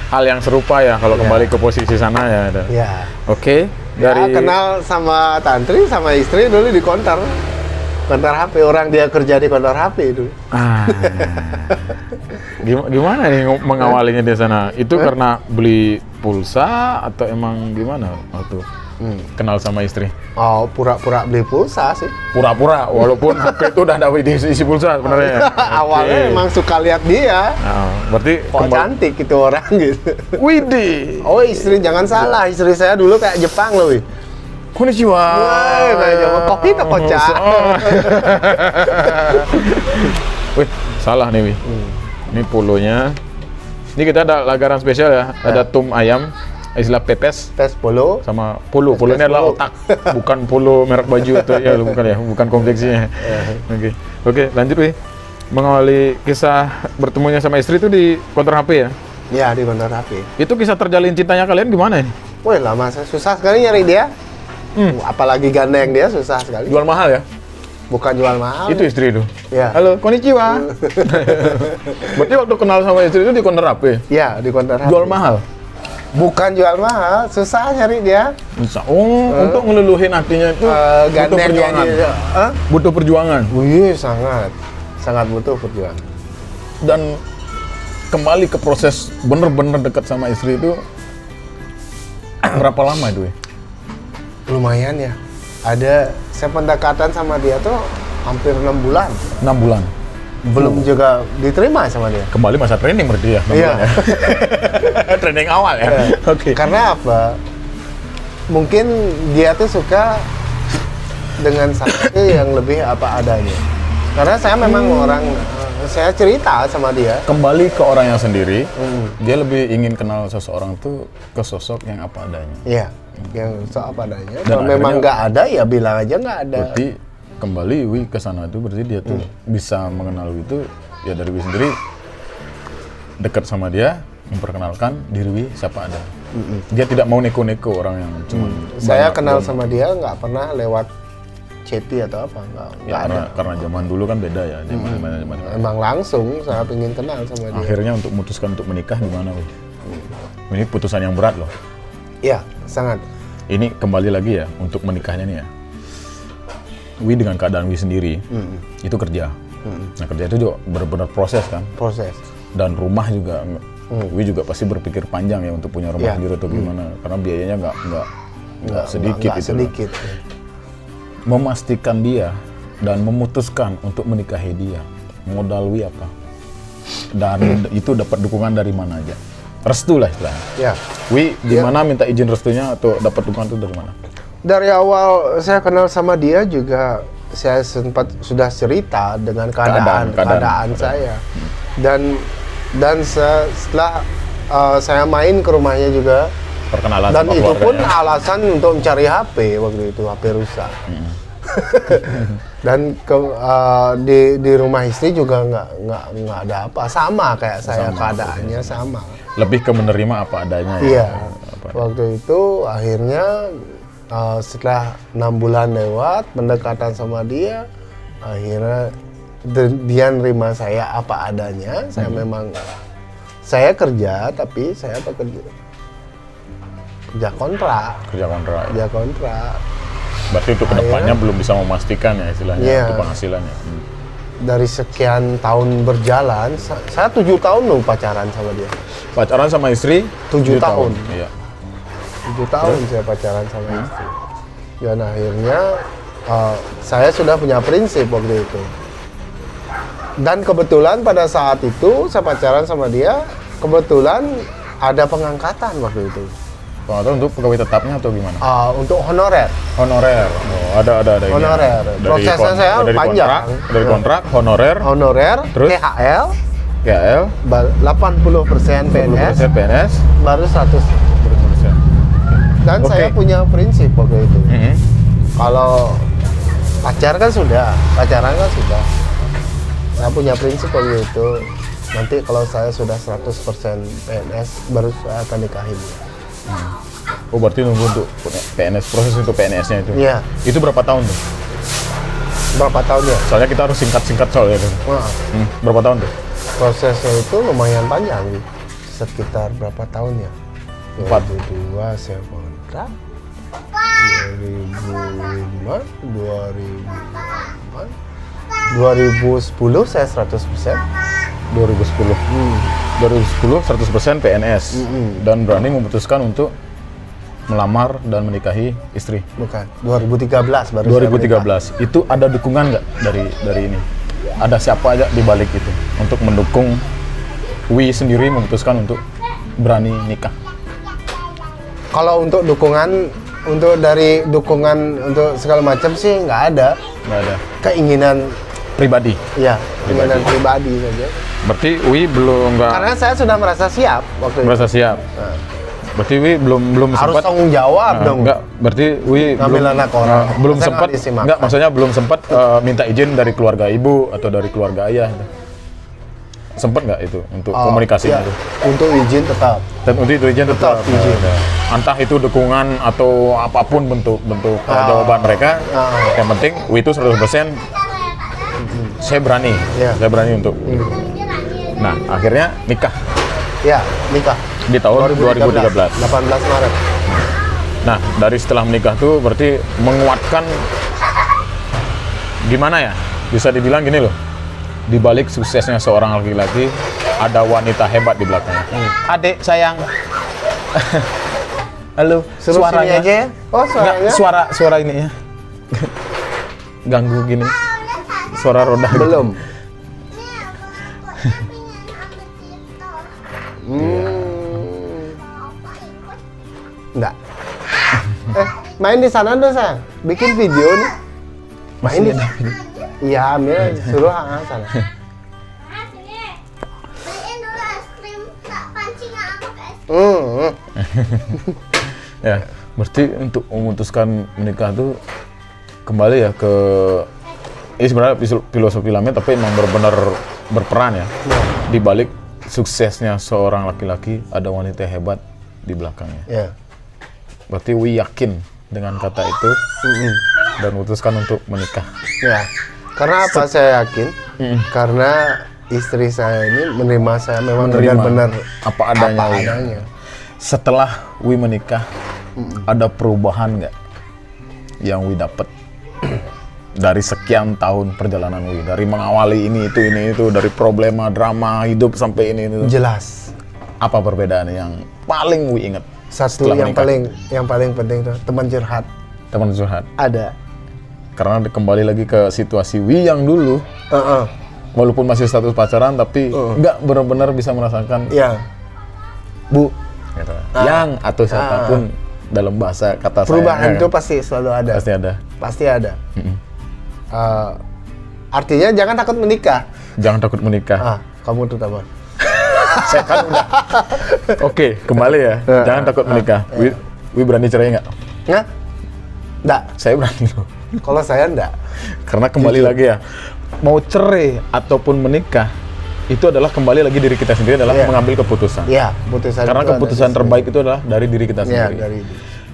hal yang serupa ya kalau kembali ke posisi sana ya. Ya. Oke. Ya, kenal sama tantri sama istri dulu di konter HP, orang dia kerja di konter HP itu. Gimana nih mengawalinya di sana? Itu karena beli pulsa atau emang gimana waktu kenal sama istri? Oh, pura-pura beli pulsa sih. Pura-pura, walaupun HP itu udah ada isi pulsa sebenarnya. Awalnya emang suka lihat dia. Berarti Kok cantik itu orang gitu. Widih. Oh, istri jangan salah, istri saya dulu kayak Jepang loh, Wi. Konnichiwa. Woi, kayak Jepang. Kopi tak kocak. Wih, salah nih, Wi. Ini polonya. Ini kita ada lagaran spesial ya. Ada tum ayam istilah pepes pes polo. sama polo. Polo ini Pes adalah polo. otak, bukan polo merek baju atau ya bukan ya, bukan kompleksinya. Oke, lanjut Wi. Mengawali kisah bertemunya sama istri itu di konter HP ya? Ya, di konter HP. Itu kisah terjalin cintanya kalian gimana ini? Wih, lama saya susah sekali nyari dia. Apalagi gandeng dia susah sekali. Jual mahal ya? Bukan jual mahal. Itu istri itu? Ya. Halo, konnichiwa. Berarti waktu kenal sama istri itu di konter HP? Ya, di konter HP. Jual mahal? Bukan jual mahal, susah nyari dia. Bisa. Untuk ngeluluhin hatinya itu butuh Gandeng perjuangan. dia. Butuh perjuangan. Wih, sangat butuh perjuangan. Dan kembali ke proses bener-bener dekat sama istri itu berapa lama itu? Lumayan ya. Saya pendekatan sama dia tuh hampir 6 bulan. 6 bulan. Belum juga diterima sama dia. Kembali masa training berarti ya? 6 Iya. bulan ya? Training awal ya? Oke. Karena apa? Mungkin dia tuh suka dengan saya yang lebih apa adanya. Karena saya memang saya cerita sama dia. Kembali ke orangnya sendiri, dia lebih ingin kenal seseorang tuh ke sosok yang apa adanya. Iya, yang apa adanya. Dan Kalau memang akhirnya- nggak ada ya bilang aja nggak ada. Berarti kembali Wi ke sana itu berarti dia tuh bisa mengenal Wi itu ya dari Wi sendiri dekat sama dia, memperkenalkan diri Wi siapa ada. Dia tidak mau neko-neko orang yang cuma Saya banyak kenal uang. sama dia nggak pernah lewat chatty atau apa, nggak Ya, ada. karena zaman dulu kan beda ya, zaman sekarang. Emang langsung saya ingin kenal sama dia. Akhirnya untuk memutuskan untuk menikah gimana Wi? Ini putusan yang berat loh. Iya, sangat. Ini kembali lagi ya untuk menikahnya nih ya. Wi dengan keadaan Wi sendiri itu kerja. Nah kerja itu juga benar-benar proses kan. Proses. Dan rumah juga Wi juga pasti berpikir panjang ya untuk punya rumah Iya. sendiri atau gimana karena biayanya nggak sedikit Nggak itu. sedikit. Memastikan dia dan memutuskan untuk menikahi dia, modal Wi apa? Dan itu dapat dukungan dari mana aja? Restu lah istilahnya. Ya. Wi gimana minta izin restunya atau dapat dukungan itu dari mana? Dari awal saya kenal sama dia juga saya sudah cerita dengan keadaan saya. Dan setelah saya main ke rumahnya juga, Perkenalan dan sama itu pun keluarganya. alasan untuk mencari HP waktu itu, HP rusak. Dan di rumah istri juga nggak ada apa, sama kayak saya, keadaannya sama. Lebih ke menerima apa adanya ya. Iya. Apa- Waktu itu akhirnya setelah 6 bulan lewat pendekatan sama dia, akhirnya dia nerima saya apa adanya. Saya kerja, tapi saya kerja kontrak. Kerja kontrak. Ya. Kerja kontrak. Berarti untuk kedepannya belum bisa memastikan ya istilahnya Iya. untuk penghasilannya. Dari sekian tahun berjalan, saya 7 tahun loh pacaran sama dia. Pacaran sama istri 7 tahun. Iya. 7 tahun saya pacaran sama istri. Dan akhirnya saya sudah punya prinsip waktu itu. Dan kebetulan pada saat itu saya pacaran sama dia, kebetulan ada pengangkatan waktu itu. Pengangkatan untuk pegawai tetapnya atau gimana? Untuk honorer. Honorer. Oh, ada ini. Honorer. Prosesnya saya panjang. Dari kontrak, honorer, Honorer, Terus? THL, KL, 80% PNS, 10% PNS, baru 100. 10%. Dan Oke. saya punya prinsip waktu itu. Mhm. Kalau pacaran kan sudah. Saya punya prinsip waktu itu. Nanti kalau saya sudah 100% PNS, baru saya akan nikahin. Oh berarti nunggu untuk PNS, proses untuk PNS-nya itu? Iya. Itu berapa tahun tuh? Berapa tahun ya? Soalnya kita harus singkat-singkat soalnya tuh. Wah, Berapa tahun tuh? prosesnya itu lumayan panjang. Sekitar berapa tahun ya? 4. 2002 saya kontrak. 2005, 2010 saya 100%. 2010. 2010 100% PNS dan berani memutuskan untuk melamar dan menikahi istri. Bukan, 2013 baru saya menikah. 2013 itu ada dukungan nggak dari ini? Ada siapa aja di balik itu untuk mendukung Wi sendiri memutuskan untuk berani nikah? Kalau untuk dukungan, dari dukungan untuk segala macam sih nggak ada. Nggak ada. Keinginan, Pribadi. ya, keinginan pribadi saja. Berarti Wi belum nggak Karena saya sudah merasa siap waktu itu. merasa siap. Nah, Berarti Wi belum Harus sempat. tanggung jawab dong. Enggak, berarti Wi Ngambil anak orang. belum Masa sempat. nggak disimak? Enggak, maksudnya belum sempat minta izin dari keluarga ibu atau dari keluarga ayah. Sempat nggak itu untuk komunikasinya ya, itu? Untuk izin tetap. Dan untuk itu izin tetap izin. Entah itu dukungan atau apapun bentuk jawaban mereka, yang penting itu 100% saya berani, saya berani untuk. Nah, akhirnya nikah Ya, nikah. di tahun 2013. 18 Maret. Nah, dari setelah menikah tuh berarti menguatkan gimana ya? Bisa dibilang gini loh. Di balik suksesnya seorang laki-laki ada wanita hebat di belakangnya. Adik sayang. Halo, Suruh sini aja ya. Oh, Nggak, suaranya? suara ini ya. Ganggu gini. Suara roda. Belum. Enggak. Main di sana dong, sayang. Bikin video nih. Main di sana. Iya, ambil suruh sana. Beliin dulu es krim, tak pancing aku ke es Ya, berarti untuk memutuskan menikah tuh kembali ya ke ini sebenarnya filosofi lainnya, tapi emang benar-benar berperan ya. Di balik suksesnya seorang laki-laki ada wanita hebat di belakangnya. Ya. Berarti Wi yakin dengan kata itu dan memutuskan untuk menikah. Ya. Karena apa saya yakin? Karena istri saya ini menerima saya memang benar-benar apa adanya. apa Wi. adanya. Setelah Wi menikah, ada perubahan nggak yang Wi dapat dari sekian tahun perjalanan Wi, dari mengawali ini itu, dari problema drama hidup sampai ini itu. Jelas. Apa perbedaan yang paling Wi ingat? Satu setelah yang paling penting itu teman curhat. Teman curhat. Ada. Karena kembali lagi ke situasi Wi yang dulu, walaupun masih status pacaran tapi nggak benar-benar bisa merasakan Ya. Bu, gitu. Yang atau siapapun dalam bahasa kata perubahan saya, itu pasti selalu ada. pasti ada. Pasti ada. Artinya jangan takut menikah. Jangan takut menikah. Kamu terutama. Saya kan udah. Oke, kembali ya. Jangan takut menikah. Wi berani cerai nggak? Nggak? Nggak. Saya berani loh. Kalau saya nggak. Karena kembali lagi ya, mau cerai ataupun menikah itu adalah kembali lagi diri kita sendiri adalah mengambil keputusan. Iya, keputusan. Karena itu keputusan ada terbaik itu adalah dari diri kita Iya, sendiri. dari.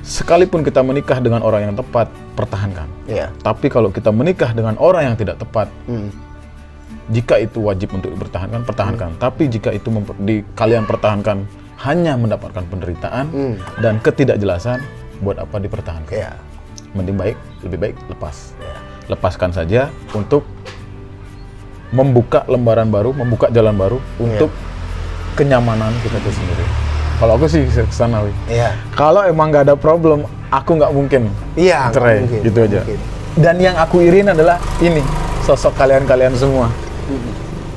Sekalipun kita menikah dengan orang yang tepat, pertahankan. Iya. Tapi kalau kita menikah dengan orang yang tidak tepat, jika itu wajib untuk dipertahankan, pertahankan. Tapi jika itu kalian pertahankan hanya mendapatkan penderitaan dan ketidakjelasan, buat apa dipertahankan? Iya. Mending lebih baik lepas. Lepaskan saja untuk membuka lembaran baru, membuka jalan baru untuk kenyamanan kita itu sendiri. Kalau aku sih ke sana, Wi. Iya. Kalau emang nggak ada problem, aku nggak mungkin Iya, cerai, mungkin, gitu aja. mungkin. Dan yang aku irin adalah ini, sosok kalian-kalian semua.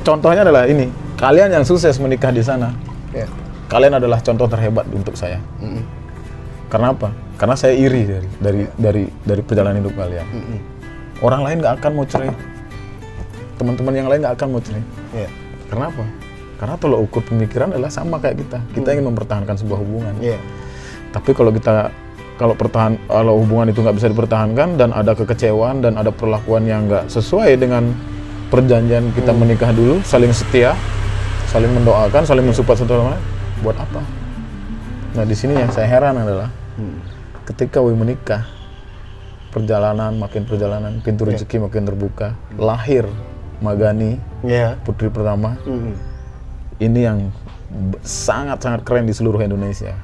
Contohnya adalah ini, kalian yang sukses menikah di sana. Iya. Kalian adalah contoh terhebat untuk saya. Karena apa? Karena saya iri dari perjalanan hidup kalian. Orang lain nggak akan mau cerai. Teman-teman yang lain nggak akan mau cerai. Iya. Karena apa? Karena tolak ukur pemikiran adalah sama kayak kita. Kita ingin mempertahankan sebuah hubungan. Iya. Tapi kalau hubungan itu nggak bisa dipertahankan dan ada kekecewaan dan ada perlakuan yang nggak sesuai dengan perjanjian kita menikah dulu, saling setia, saling mendoakan, saling mensupport satu sama lain, buat apa? Nah di sini yang saya heran adalah ketika Wi menikah, makin perjalanan, pintu rezeki makin terbuka, lahir Magani, putri pertama. Ini yang sangat-sangat keren di seluruh Indonesia.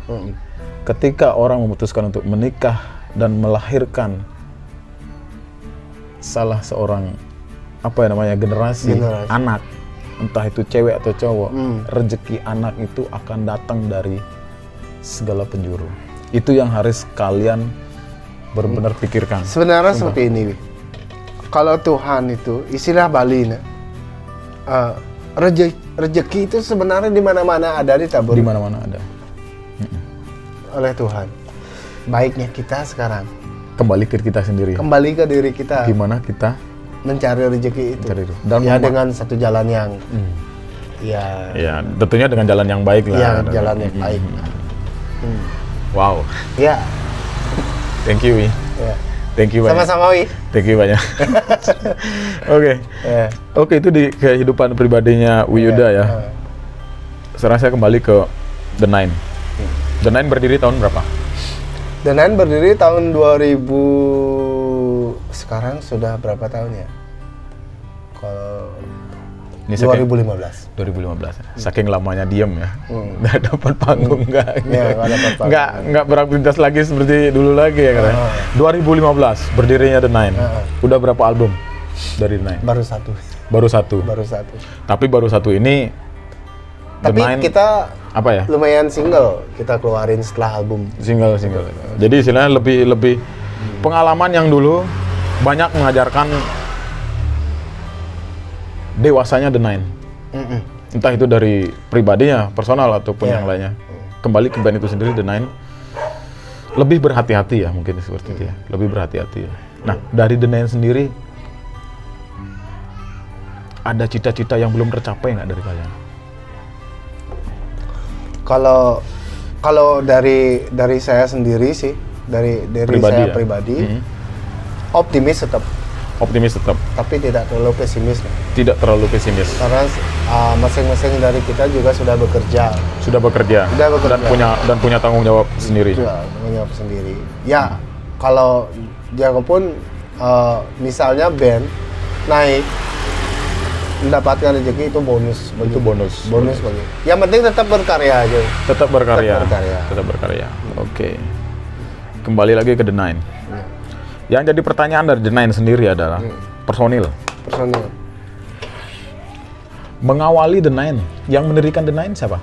Ketika orang memutuskan untuk menikah dan melahirkan salah seorang generasi anak, entah itu cewek atau cowok, rezeki anak itu akan datang dari segala penjuru. Itu yang harus kalian benar-benar pikirkan. Sebenarnya seperti ini, Wi. Kalau Tuhan itu istilah Bali, rezeki itu sebenarnya di mana-mana ada, ditabur. Di mana-mana ada. Oleh Tuhan. Baiknya kita sekarang Kembali ke kita sendiri. kembali ke diri kita. Gimana kita Mencari rezeki itu. mencari itu. Dan dengan satu jalan yang ya tentunya dengan jalan yang baik lah. yang jalan yang baik. Wow. Ya. Thank you, Wi. Ya. Thank you banyak. Sama-sama, Wi. Thank you banyak. Oke. Ya. Oke, itu di kehidupan pribadinya Wiyuda ya. Sekarang saya kembali ke The Nine. The Nine berdiri tahun berapa? The Nine berdiri tahun 2000. Sekarang sudah berapa tahun ya? Kalau Ini 2015. 2015. Saking lamanya diem ya. Nggak dapat panggung nggak dapat panggung. nggak beraktivitas lagi seperti dulu lagi ya katanya. 2015 berdirinya The Nine. Udah berapa album dari The Nine? Baru satu. Baru satu. Baru satu. Tapi baru satu ini The Tapi Nine, kita apa ya? lumayan single kita keluarin setelah album. Single. Jadi istilahnya lebih pengalaman yang dulu banyak mengajarkan dewasanya The Nine. Entah itu dari pribadinya, personal ataupun yang lainnya. Kembali ke band itu sendiri The Nine lebih berhati-hati ya, mungkin seperti itu ya. Lebih berhati-hati ya. Nah, dari The Nine sendiri ada cita-cita yang belum tercapai nggak dari kalian? Kalau dari saya sendiri sih, dari Pribadi saya ya? pribadi, optimis tetap, Optimis tetap, tapi tidak terlalu pesimis. tidak terlalu pesimis. Karena masing-masing dari kita juga sudah bekerja, Sudah bekerja, Sudah bekerja. dan punya tanggung jawab sendiri. sudah menjawab sendiri. Ya, kalau jangan pun misalnya band naik mendapatkan rezeki itu bonus bagi. Itu bonus. Bonus bagi. Yang penting tetap berkarya aja. Tetap berkarya. Tetap berkarya. Oke. Kembali lagi ke The Nine. Yang jadi pertanyaan dari The Nine sendiri adalah personil. Mengawali The Nine, yang mendirikan The Nine siapa?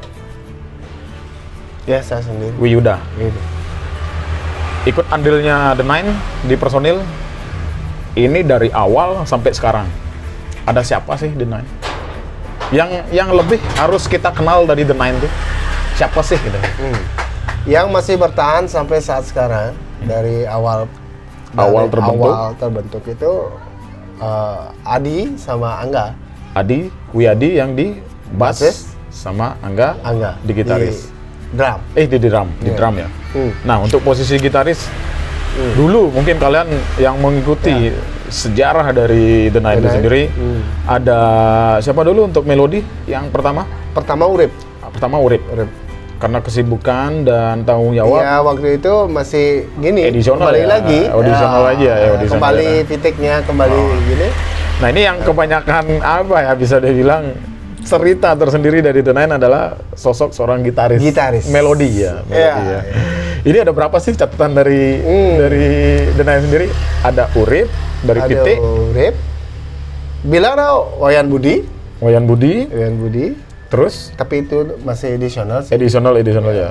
Ya, saya sendiri. Wiyuda. Gitu. Ikut andilnya The Nine di personil ini dari awal sampai sekarang. Ada siapa sih The Nine? Yang lebih harus kita kenal dari The Nine tuh siapa sih gitu? Yang masih bertahan sampai saat sekarang dari awal terbentuk itu Adi sama Angga. Adi, Wiyadi yang di bass, Bassis. sama Angga di gitaris. Drum. Di drum, di Iya. drum ya. Nah, untuk posisi gitaris dulu mungkin kalian yang mengikuti sejarah dari The Nine itu sendiri, ada siapa dulu untuk melodi yang pertama? Pertama Urip. Pertama Urip. Karena kesibukan dan tanggung jawab. Iya, waktu itu masih gini. Edisional kembali ya, lagi. audisional aja ya, audisional Kembali ya. titiknya kembali gini. Nah, ini yang kebanyakan apa ya bisa dibilang cerita tersendiri dari The Nine adalah sosok seorang gitaris. Melodi ya. Iya. Ini ada berapa sih catatan dari The Nine sendiri? Ada Urip dari Ada Pitik, Urip. Bilang ada Wayan Budi. Wayan Budi, terus Tapi itu masih edisional sih. edisional ya.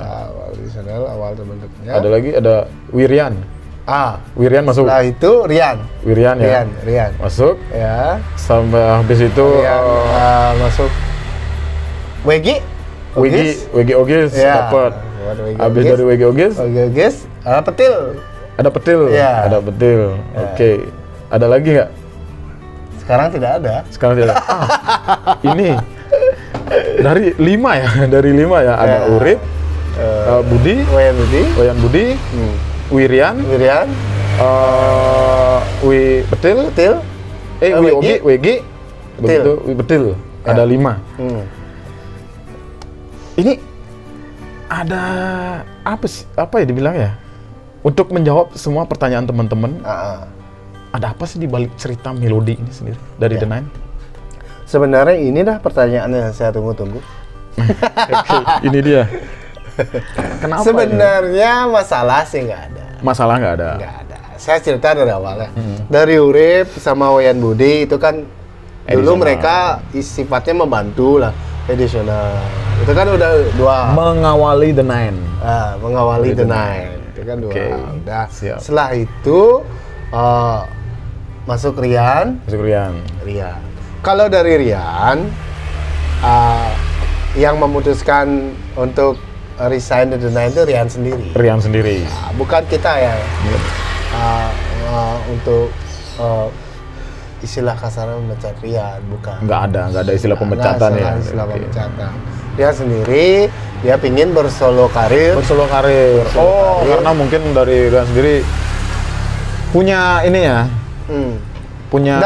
Awal terbentuknya. Ada lagi ada Wirian. Wirian masuk. Setelah itu Rian. Wirian ya. Rian. Masuk. Ya. Sampai habis itu Rian masuk. Wegi Ogis Ya. dapat. Habis dari Wegi Ogis Petil. ada Petil. Ya. Ada Petil. Oke. Ada lagi nggak? Sekarang tidak ada. Sekarang tidak. Ini dari 5 ya. Dari 5 ya. Ada Urip, Budi, Wayan Budi, Wirian, Petil, Wegi, begitu, Petil. Ada 5. Ini ada apa ya dibilang ya? Untuk menjawab semua pertanyaan teman-teman, ada apa sih di balik cerita melodi ini sendiri dari The Nine? Sebenarnya ini dah pertanyaan yang saya tunggu-tunggu. Oke, ini dia. Kenapa? Sebenarnya masalah sih nggak ada. Masalah nggak ada. Nggak ada. Saya cerita dari awalnya. Dari Urip sama Wayan Budi itu kan dulu Edisional. mereka sifatnya membantu lah, edisional. Itu kan udah dua. Mengawali The Nine. Mengawali The Nine. Itu kan dua. Oke, Udah. siap. Setelah itu masuk Rian. Kalau dari Rian, yang memutuskan untuk resign dari The Nine itu Rian sendiri. Bukan kita ya. Untuk istilah kasarnya memecat Rian, bukan. Nggak ada istilah pemecatan ya. Istilah Oke. pemecatan. Rian sendiri, dia pingin bersolo karir. Bersolo karir. Oh, karir. karena mungkin dari Rian sendiri punya ini ya, Hmm. punya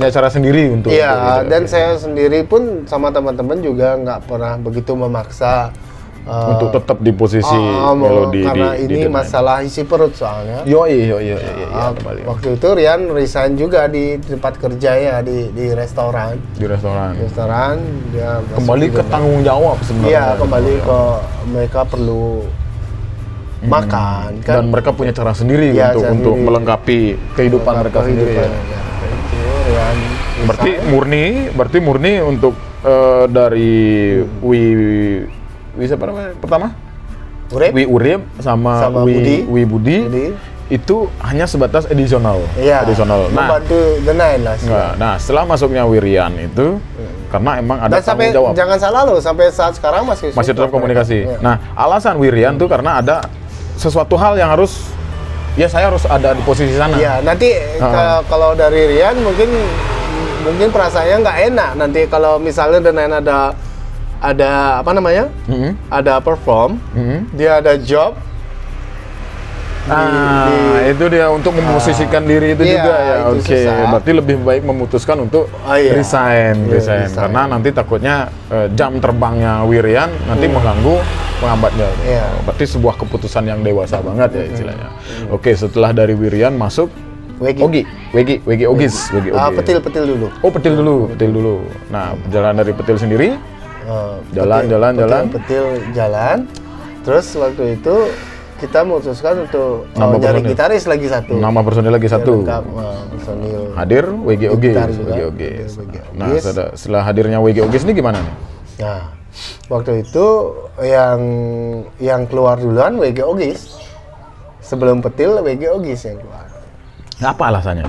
cara sendiri untuk Iya, itu. dan saya sendiri pun sama teman-teman juga nggak pernah begitu memaksa Untuk tetap di posisi melodi karena di ini The Nine. masalah isi perut soalnya. Yoi, kembali. Waktu itu Rian resign juga di tempat kerja ya di restoran. Di restoran. Dia masuk Kembali juga. ke tanggung jawab sebenarnya. Iya, kembali ke mereka perlu makan kan. Dan mereka punya cara sendiri Iya, untuk cara sendiri. melengkapi kehidupan mereka sendiri. Ya. Ya, itu Rian Berarti resign. murni untuk dari Wi siapa namanya pertama? Urip? Wi Urip sama Budi. Wi Budi. Budi. Itu hanya sebatas edisional. Iya. Edisional. Nah, Membantu The Nine lah. enggak. Nah, setelah masuknya Wirian itu karena emang ada Dan sampai tanggung jawab. jangan salah loh, sampai saat sekarang masih Masih tetap support komunikasi. mereka. Iya. Nah, alasan Wirian tuh karena ada sesuatu hal yang harus saya harus ada di posisi sana. Iya, nanti kalau dari Rian mungkin perasaannya nggak enak nanti kalau misalnya The Nine ada apa namanya? Ada perform, dia ada job. Itu dia untuk memposisikan diri itu iya, juga ya. itu Oke, susah. berarti lebih baik memutuskan untuk Iya. resign Resign. karena nanti takutnya jam terbangnya Wirian nanti mengganggu penghambatnya. Iya. Berarti sebuah keputusan yang dewasa banget ya istilahnya. Oke, setelah dari Wirian masuk Wegi Ogis. Petil dulu. Oh, petil dulu. Nah, perjalanan dari petil sendiri jalan. Petil jalan. Terus waktu itu kita memutuskan untuk Nama nyari personil. gitaris lagi satu. nama personil lagi satu. Lengkap, personil. Hadir WG Ogis. Gitar juga. WG Ogis. WG Nah, Ogis. setelah hadirnya WG Ogis ini gimana nih? Nah, waktu itu yang keluar duluan WG Ogis. Sebelum petil WG Ogis yang keluar. Apa alasannya?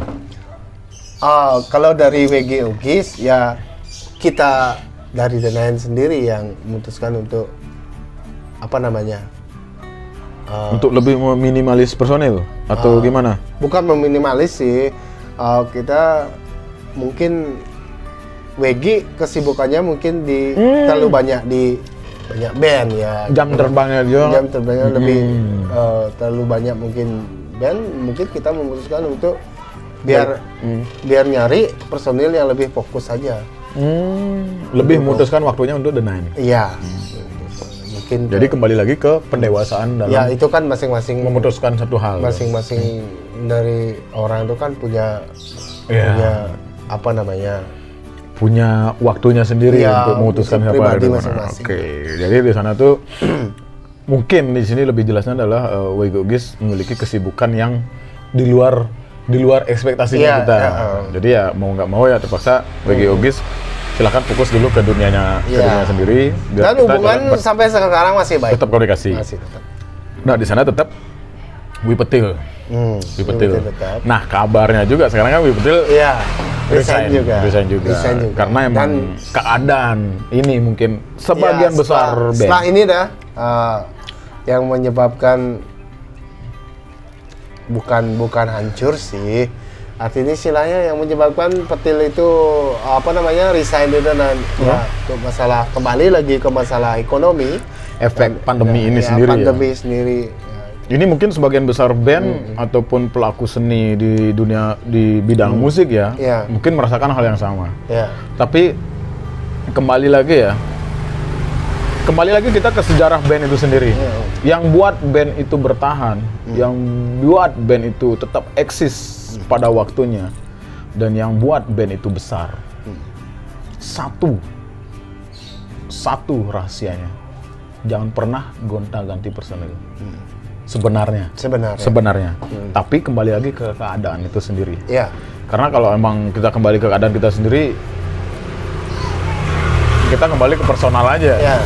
Kalau dari WG Ogis ya kita dari The Nine sendiri yang memutuskan untuk apa namanya? Untuk lebih meminimalis personil atau gimana? Bukan meminimalis sih, kita mungkin WG kesibukannya mungkin terlalu banyak di banyak band ya. Jam terbangnya juga. Jam terbangnya lebih terlalu banyak mungkin band, mungkin kita memutuskan untuk biar nyari personil yang lebih fokus saja. Lebih memutuskan waktunya untuk The Nine. Iya. Mungkin Jadi kembali lagi ke pendewasaan dalam ya itu kan masing-masing memutuskan satu hal. masing-masing dari orang itu kan punya Iya. punya apa namanya? Punya waktunya sendiri Iya, untuk memutuskan siapa pribadi yang di mana. masing-masing. Oke, jadi di sana tuh mungkin di sini lebih jelasnya adalah WG Ogis memiliki kesibukan yang di luar ekspektasinya Iya, kita. iya, Jadi ya mau nggak mau ya terpaksa WG Ogis silahkan fokus dulu ke dunianya sendiri. biar Dan kita hubungan jalan sampai sekarang masih baik. tetap komunikasi. Masih tetap. Nah di sana tetap Wipetil. Wipetil. tetap. Nah kabarnya juga sekarang kan Wipetil Iya, resign juga. Resign juga. Karena emang keadaan ini mungkin sebagian ya, besar setelah band. ini dah yang menyebabkan bukan hancur sih. Artinya istilahnya yang menyebabkan petil itu apa namanya resign itu dan ya untuk masalah kembali lagi ke masalah ekonomi. Efek pandemi ini sendiri Pandemi ya. sendiri. Ini mungkin sebagian besar band ataupun pelaku seni di dunia di bidang musik ya, Iya. mungkin merasakan hal yang sama. Ya. Tapi kembali lagi kita ke sejarah band itu sendiri. Yang buat band itu bertahan, yang buat band itu tetap eksis pada waktunya, dan yang buat band itu besar. Satu rahasianya, jangan pernah gonta-ganti personil. Sebenarnya. Tapi kembali lagi ke keadaan itu sendiri. Ya. Karena kalau emang kita kembali ke keadaan kita sendiri, kita kembali ke personal aja. Ya.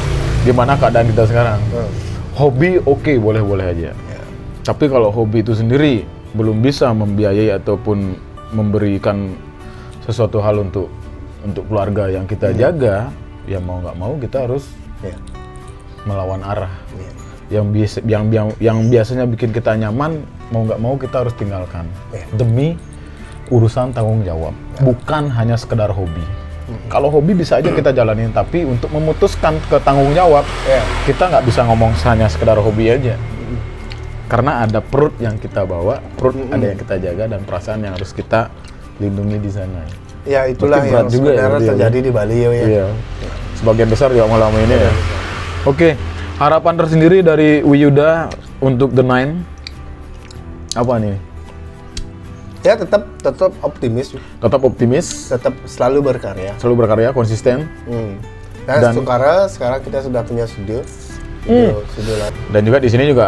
Gimana keadaan kita sekarang? Hobi oke, boleh-boleh aja. Tapi kalau hobi itu sendiri belum bisa membiayai ataupun memberikan sesuatu hal untuk keluarga yang kita jaga, ya mau nggak mau kita harus melawan arah. Yang biasanya bikin kita nyaman, mau nggak mau kita harus tinggalkan demi urusan tanggung jawab, bukan hanya sekedar hobi. Kalau hobi bisa aja kita jalanin, tapi untuk memutuskan ke tanggung jawab, Iya. kita nggak bisa ngomong hanya sekedar hobi aja. Karena ada perut yang kita bawa, perut ada yang kita jaga, dan perasaan yang harus kita lindungi di sana. Ya itulah Pasti yang berat juga ya, sebenarnya berarti ya, terjadi di Bali ya. Iya. Sebagian besar juga mengalami ini ya. Oke, harapan tersendiri dari Wiyuda untuk The Nine apa nih? Ya tetap optimis, Tetap optimis, tetap selalu berkarya. selalu berkarya, konsisten, Dan Dan- sekarang kita sudah punya studio lah. dan juga di sini juga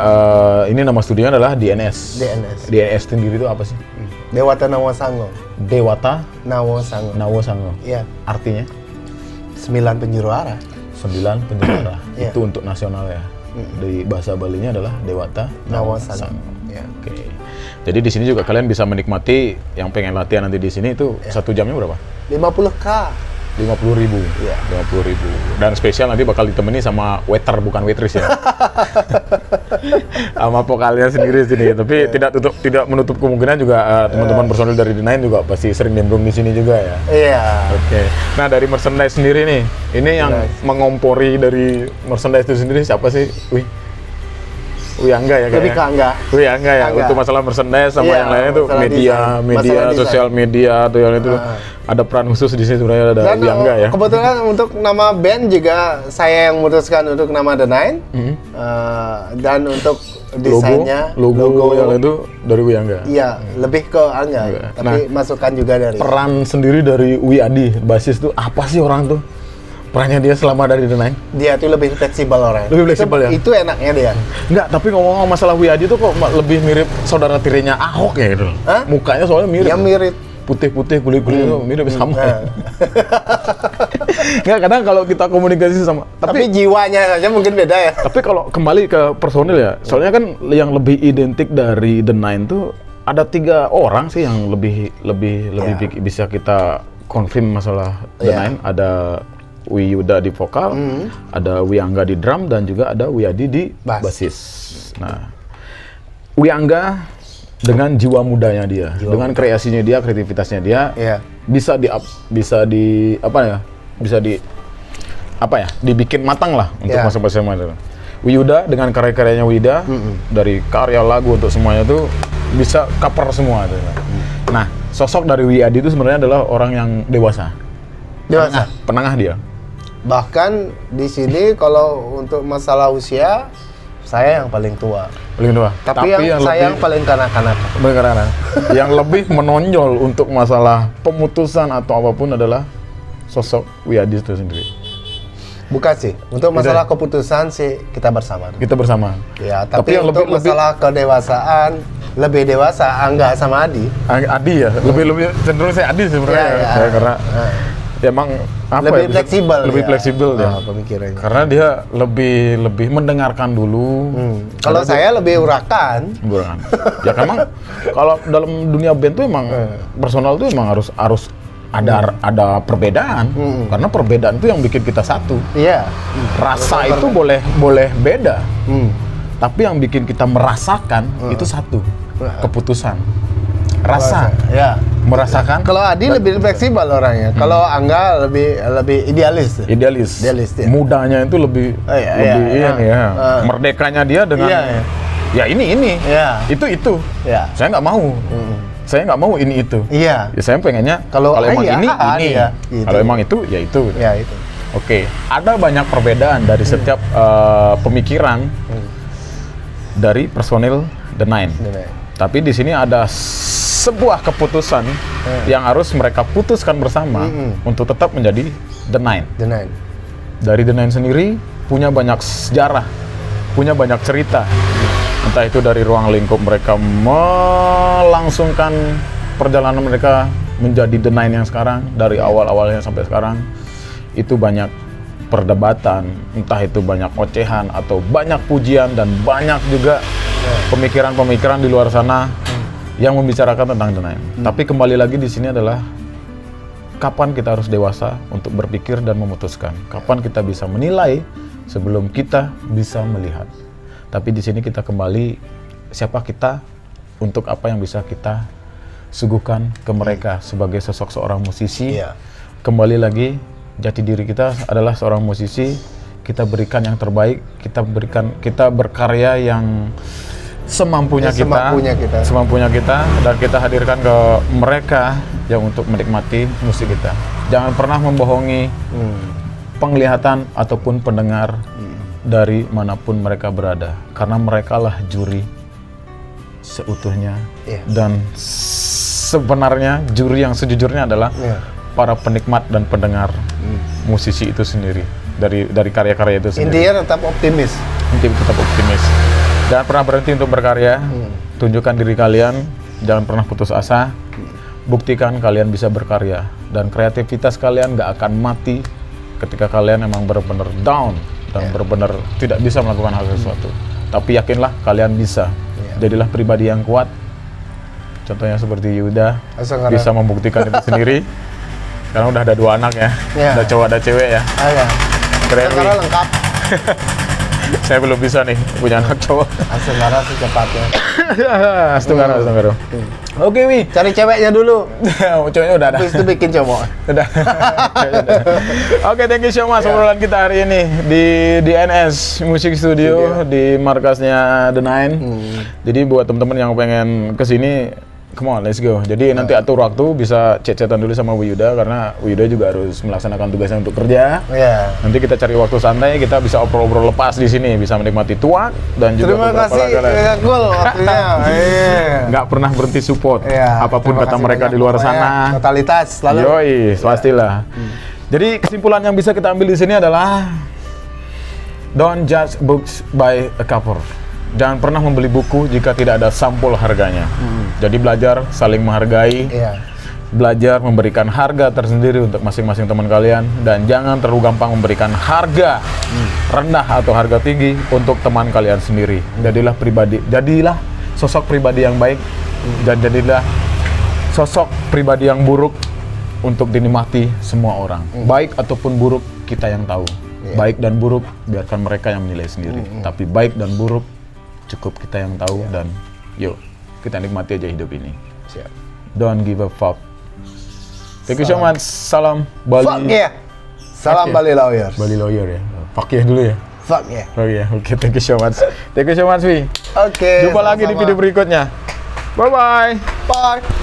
ini nama studionya adalah DNS. DNS. DNS sendiri itu apa sih? Dewata Nawasango. Dewata Nawasango. Nawosango. Iya, Artinya 9 penjuru arah. 9 penjuru arah. Iya. Itu untuk nasional ya. Di bahasa Balinya adalah Dewata Nawasango. Nawosango. Ya. Oke. Jadi di sini juga kalian bisa menikmati yang pengen latihan nanti di sini itu 1 jamnya berapa? 50K. 50.000. Iya. 50.000. Dan spesial nanti bakal ditemani sama waiter bukan waitress ya. Sama vokalnya sendiri sini. Tapi tidak menutup kemungkinan juga teman-teman personil dari The Nine juga pasti sering nimbrung di sini juga ya. Iya. Oke. Nah, dari merchandise sendiri nih. Ini yang mengompori dari merchandise itu sendiri siapa sih? Wih Angga ya kayaknya. Lebih ke Angga. Wih Angga ya, Angga. untuk masalah merchandise sama Iya, yang lainnya tuh masalah media, desain. sosial media atau yang itu ada peran khusus di sini sebenarnya ada Dan Wih Angga ya. kebetulan untuk nama band juga saya yang memutuskan untuk nama The Nine. Dan untuk desainnya, logo yang lain itu dari Wih Angga. Iya, lebih ke Angga. Iya. Tapi masukan juga dari. Peran sendiri dari Wi Adi, basis tuh apa sih orang tuh? Perannya dia selama dari The Nine? Dia tuh lebih fleksibel orangnya. Lebih fleksibel ya? Itu enaknya dia. Enggak, tapi ngomong masalah Wi Adi tuh kok lebih mirip saudara tirinya Ahok ya gitu. Hah? Mukanya soalnya mirip. Dia mirip. Putih-putih, kulit-kulit itu mirip sama. Enggak, kadang kalau kita komunikasi sama Tapi jiwanya saja mungkin beda ya. tapi kalau kembali ke personil ya, soalnya kan yang lebih identik dari The Nine tuh ada 3 orang sih yang lebih bisa kita confirm masalah The Iya. Nine. Ada Wiyuda di vokal, ada Wi Angga di drum, dan juga ada Wi Adi di Bass. basis. Nah, Wi Angga dengan jiwa mudanya dia, dengan kreasinya dia, kreativitasnya dia, Iya. bisa dibikin matang lah untuk Ya. masa-masa itu. Wiyuda dengan karya-karyanya Wida, dari karya lagu untuk semuanya tuh bisa cover semua tuh. Nah, sosok dari Wi Adi itu sebenarnya adalah orang yang dewasa. Dewasa. Penengah dia. Bahkan di sini kalau untuk masalah usia, saya yang paling tua. Paling tua. Tapi yang saya yang paling kanak-kanak. karena yang lebih menonjol untuk masalah pemutusan atau apapun adalah sosok Wi Adi itu sendiri. Bukan sih. Untuk masalah keputusan sih kita bersama. Kita bersama. Ya, tapi yang untuk masalah kedewasaan, lebih dewasa Angga sama Adi. Adi ya, lebih cenderung saya Adi sebenarnya. Iya, iya. Ya, karena ya emang apa Lebih ya, bisa- fleksibel. lebih ya. fleksibel ya. Pemikirannya. Karena dia lebih mendengarkan dulu. Kalau saya lebih urakan. Bukan. Ya kan, emang kalau dalam dunia band tuh emang personal tuh emang harus ada perbedaan. Karena perbedaan itu yang bikin kita satu. Iya. Rasa itu boleh beda. Tapi yang bikin kita merasakan itu satu. Keputusan. Rasa. Ya. Merasakan. Kalau Adi lebih fleksibel orangnya. Kalau Angga lebih idealis. Idealis. Idealis, ya. Mudanya itu lebih iya. merdekanya dia dengan Iya, iya. ya ini Iya. itu Ya. saya nggak mau. Saya nggak mau ini itu. Iya. Ya, saya pengennya Kalau emang iya, ini iya, gitu. kalau emang itu ya itu. Ya itu. Oke, ada banyak perbedaan dari setiap pemikiran dari personil The Nine. Tapi di sini ada sebuah keputusan yang harus mereka putuskan bersama untuk tetap menjadi The Nine. The Nine. Dari The Nine sendiri punya banyak sejarah, punya banyak cerita. Entah itu dari ruang lingkup mereka melangsungkan perjalanan mereka menjadi The Nine yang sekarang, dari awal-awalnya sampai sekarang, itu banyak perdebatan, entah itu banyak ocehan atau banyak pujian, dan banyak juga pemikiran-pemikiran di luar sana yang membicarakan tentang The Nine. Tapi kembali lagi di sini adalah kapan kita harus dewasa untuk berpikir dan memutuskan. Kapan kita bisa menilai sebelum kita bisa melihat. Tapi di sini kita kembali siapa kita untuk apa yang bisa kita suguhkan ke mereka sebagai sosok seorang musisi. Iya. kembali lagi jati diri kita adalah seorang musisi, kita berikan yang terbaik, kita berkarya yang semampunya kita dan kita hadirkan ke mereka yang untuk menikmati musik kita. Jangan pernah membohongi penglihatan ataupun pendengar dari manapun mereka berada, karena mereka lah juri seutuhnya. Dan sebenarnya juri yang sejujurnya adalah para penikmat dan pendengar musisi itu sendiri dari karya-karya itu sendiri. Intinya tetap optimis. Jangan pernah berhenti untuk berkarya. Tunjukkan diri kalian, jangan pernah putus asa. Buktikan kalian bisa berkarya, dan kreativitas kalian gak akan mati ketika kalian emang benar-benar down dan benar-benar tidak bisa melakukan hal sesuatu. Tapi yakinlah kalian bisa. Jadilah pribadi yang kuat. Contohnya seperti Yuda bisa membuktikan itu sendiri. Karena udah ada 2 anak ya. Ada cowok ada cewek ya. Keren. Karena lengkap. Saya belum bisa nih punya anak cowok. Asengara secepatnya. Astungaro. Oke, Wi. Cari ceweknya dulu. Ceweknya udah ada. Habis itu bikin cowok. Udah. Oke, thank you so much obrolan kita hari ini di DNS Music Studio di markasnya The Nine. Jadi buat teman-teman yang pengen kesini, come on, let's go. Jadi nanti atur waktu, bisa chat-chatan dulu sama Wiyuda, karena Wiyuda juga harus melaksanakan tugasnya untuk kerja. Nanti kita cari waktu santai, kita bisa obrol-obrol lepas di sini, bisa menikmati tuak dan juga terima kasih Gul waktunya. Nggak pernah berhenti support apapun kata mereka di luar sana. Totalitas selalu. Yoi, pastilah. Jadi kesimpulan yang bisa kita ambil di sini adalah don't judge books by a cover. Jangan pernah membeli buku jika tidak ada sampul harganya. Jadi belajar saling menghargai, belajar memberikan harga tersendiri untuk masing-masing teman kalian, dan jangan terlalu gampang memberikan harga rendah atau harga tinggi untuk teman kalian sendiri. Jadilah sosok pribadi yang baik, dan jadilah sosok pribadi yang buruk untuk dinikmati semua orang. Baik ataupun buruk kita yang tahu. Baik dan buruk biarkan mereka yang menilai sendiri. Tapi baik dan buruk cukup kita yang tahu, dan yuk kita nikmati aja hidup ini. Don't give a fuck. Thank you so much. Salam Bali. Fuck yeah. Salam Bali Lawyers. Bali Lawyer ya. Fuck yeah dulu ya. Fuck yeah. Oh iya, oke, thank you so much. Thank you so much, Wi. Oke. Jumpa lagi di video berikutnya. Bye bye. Bye.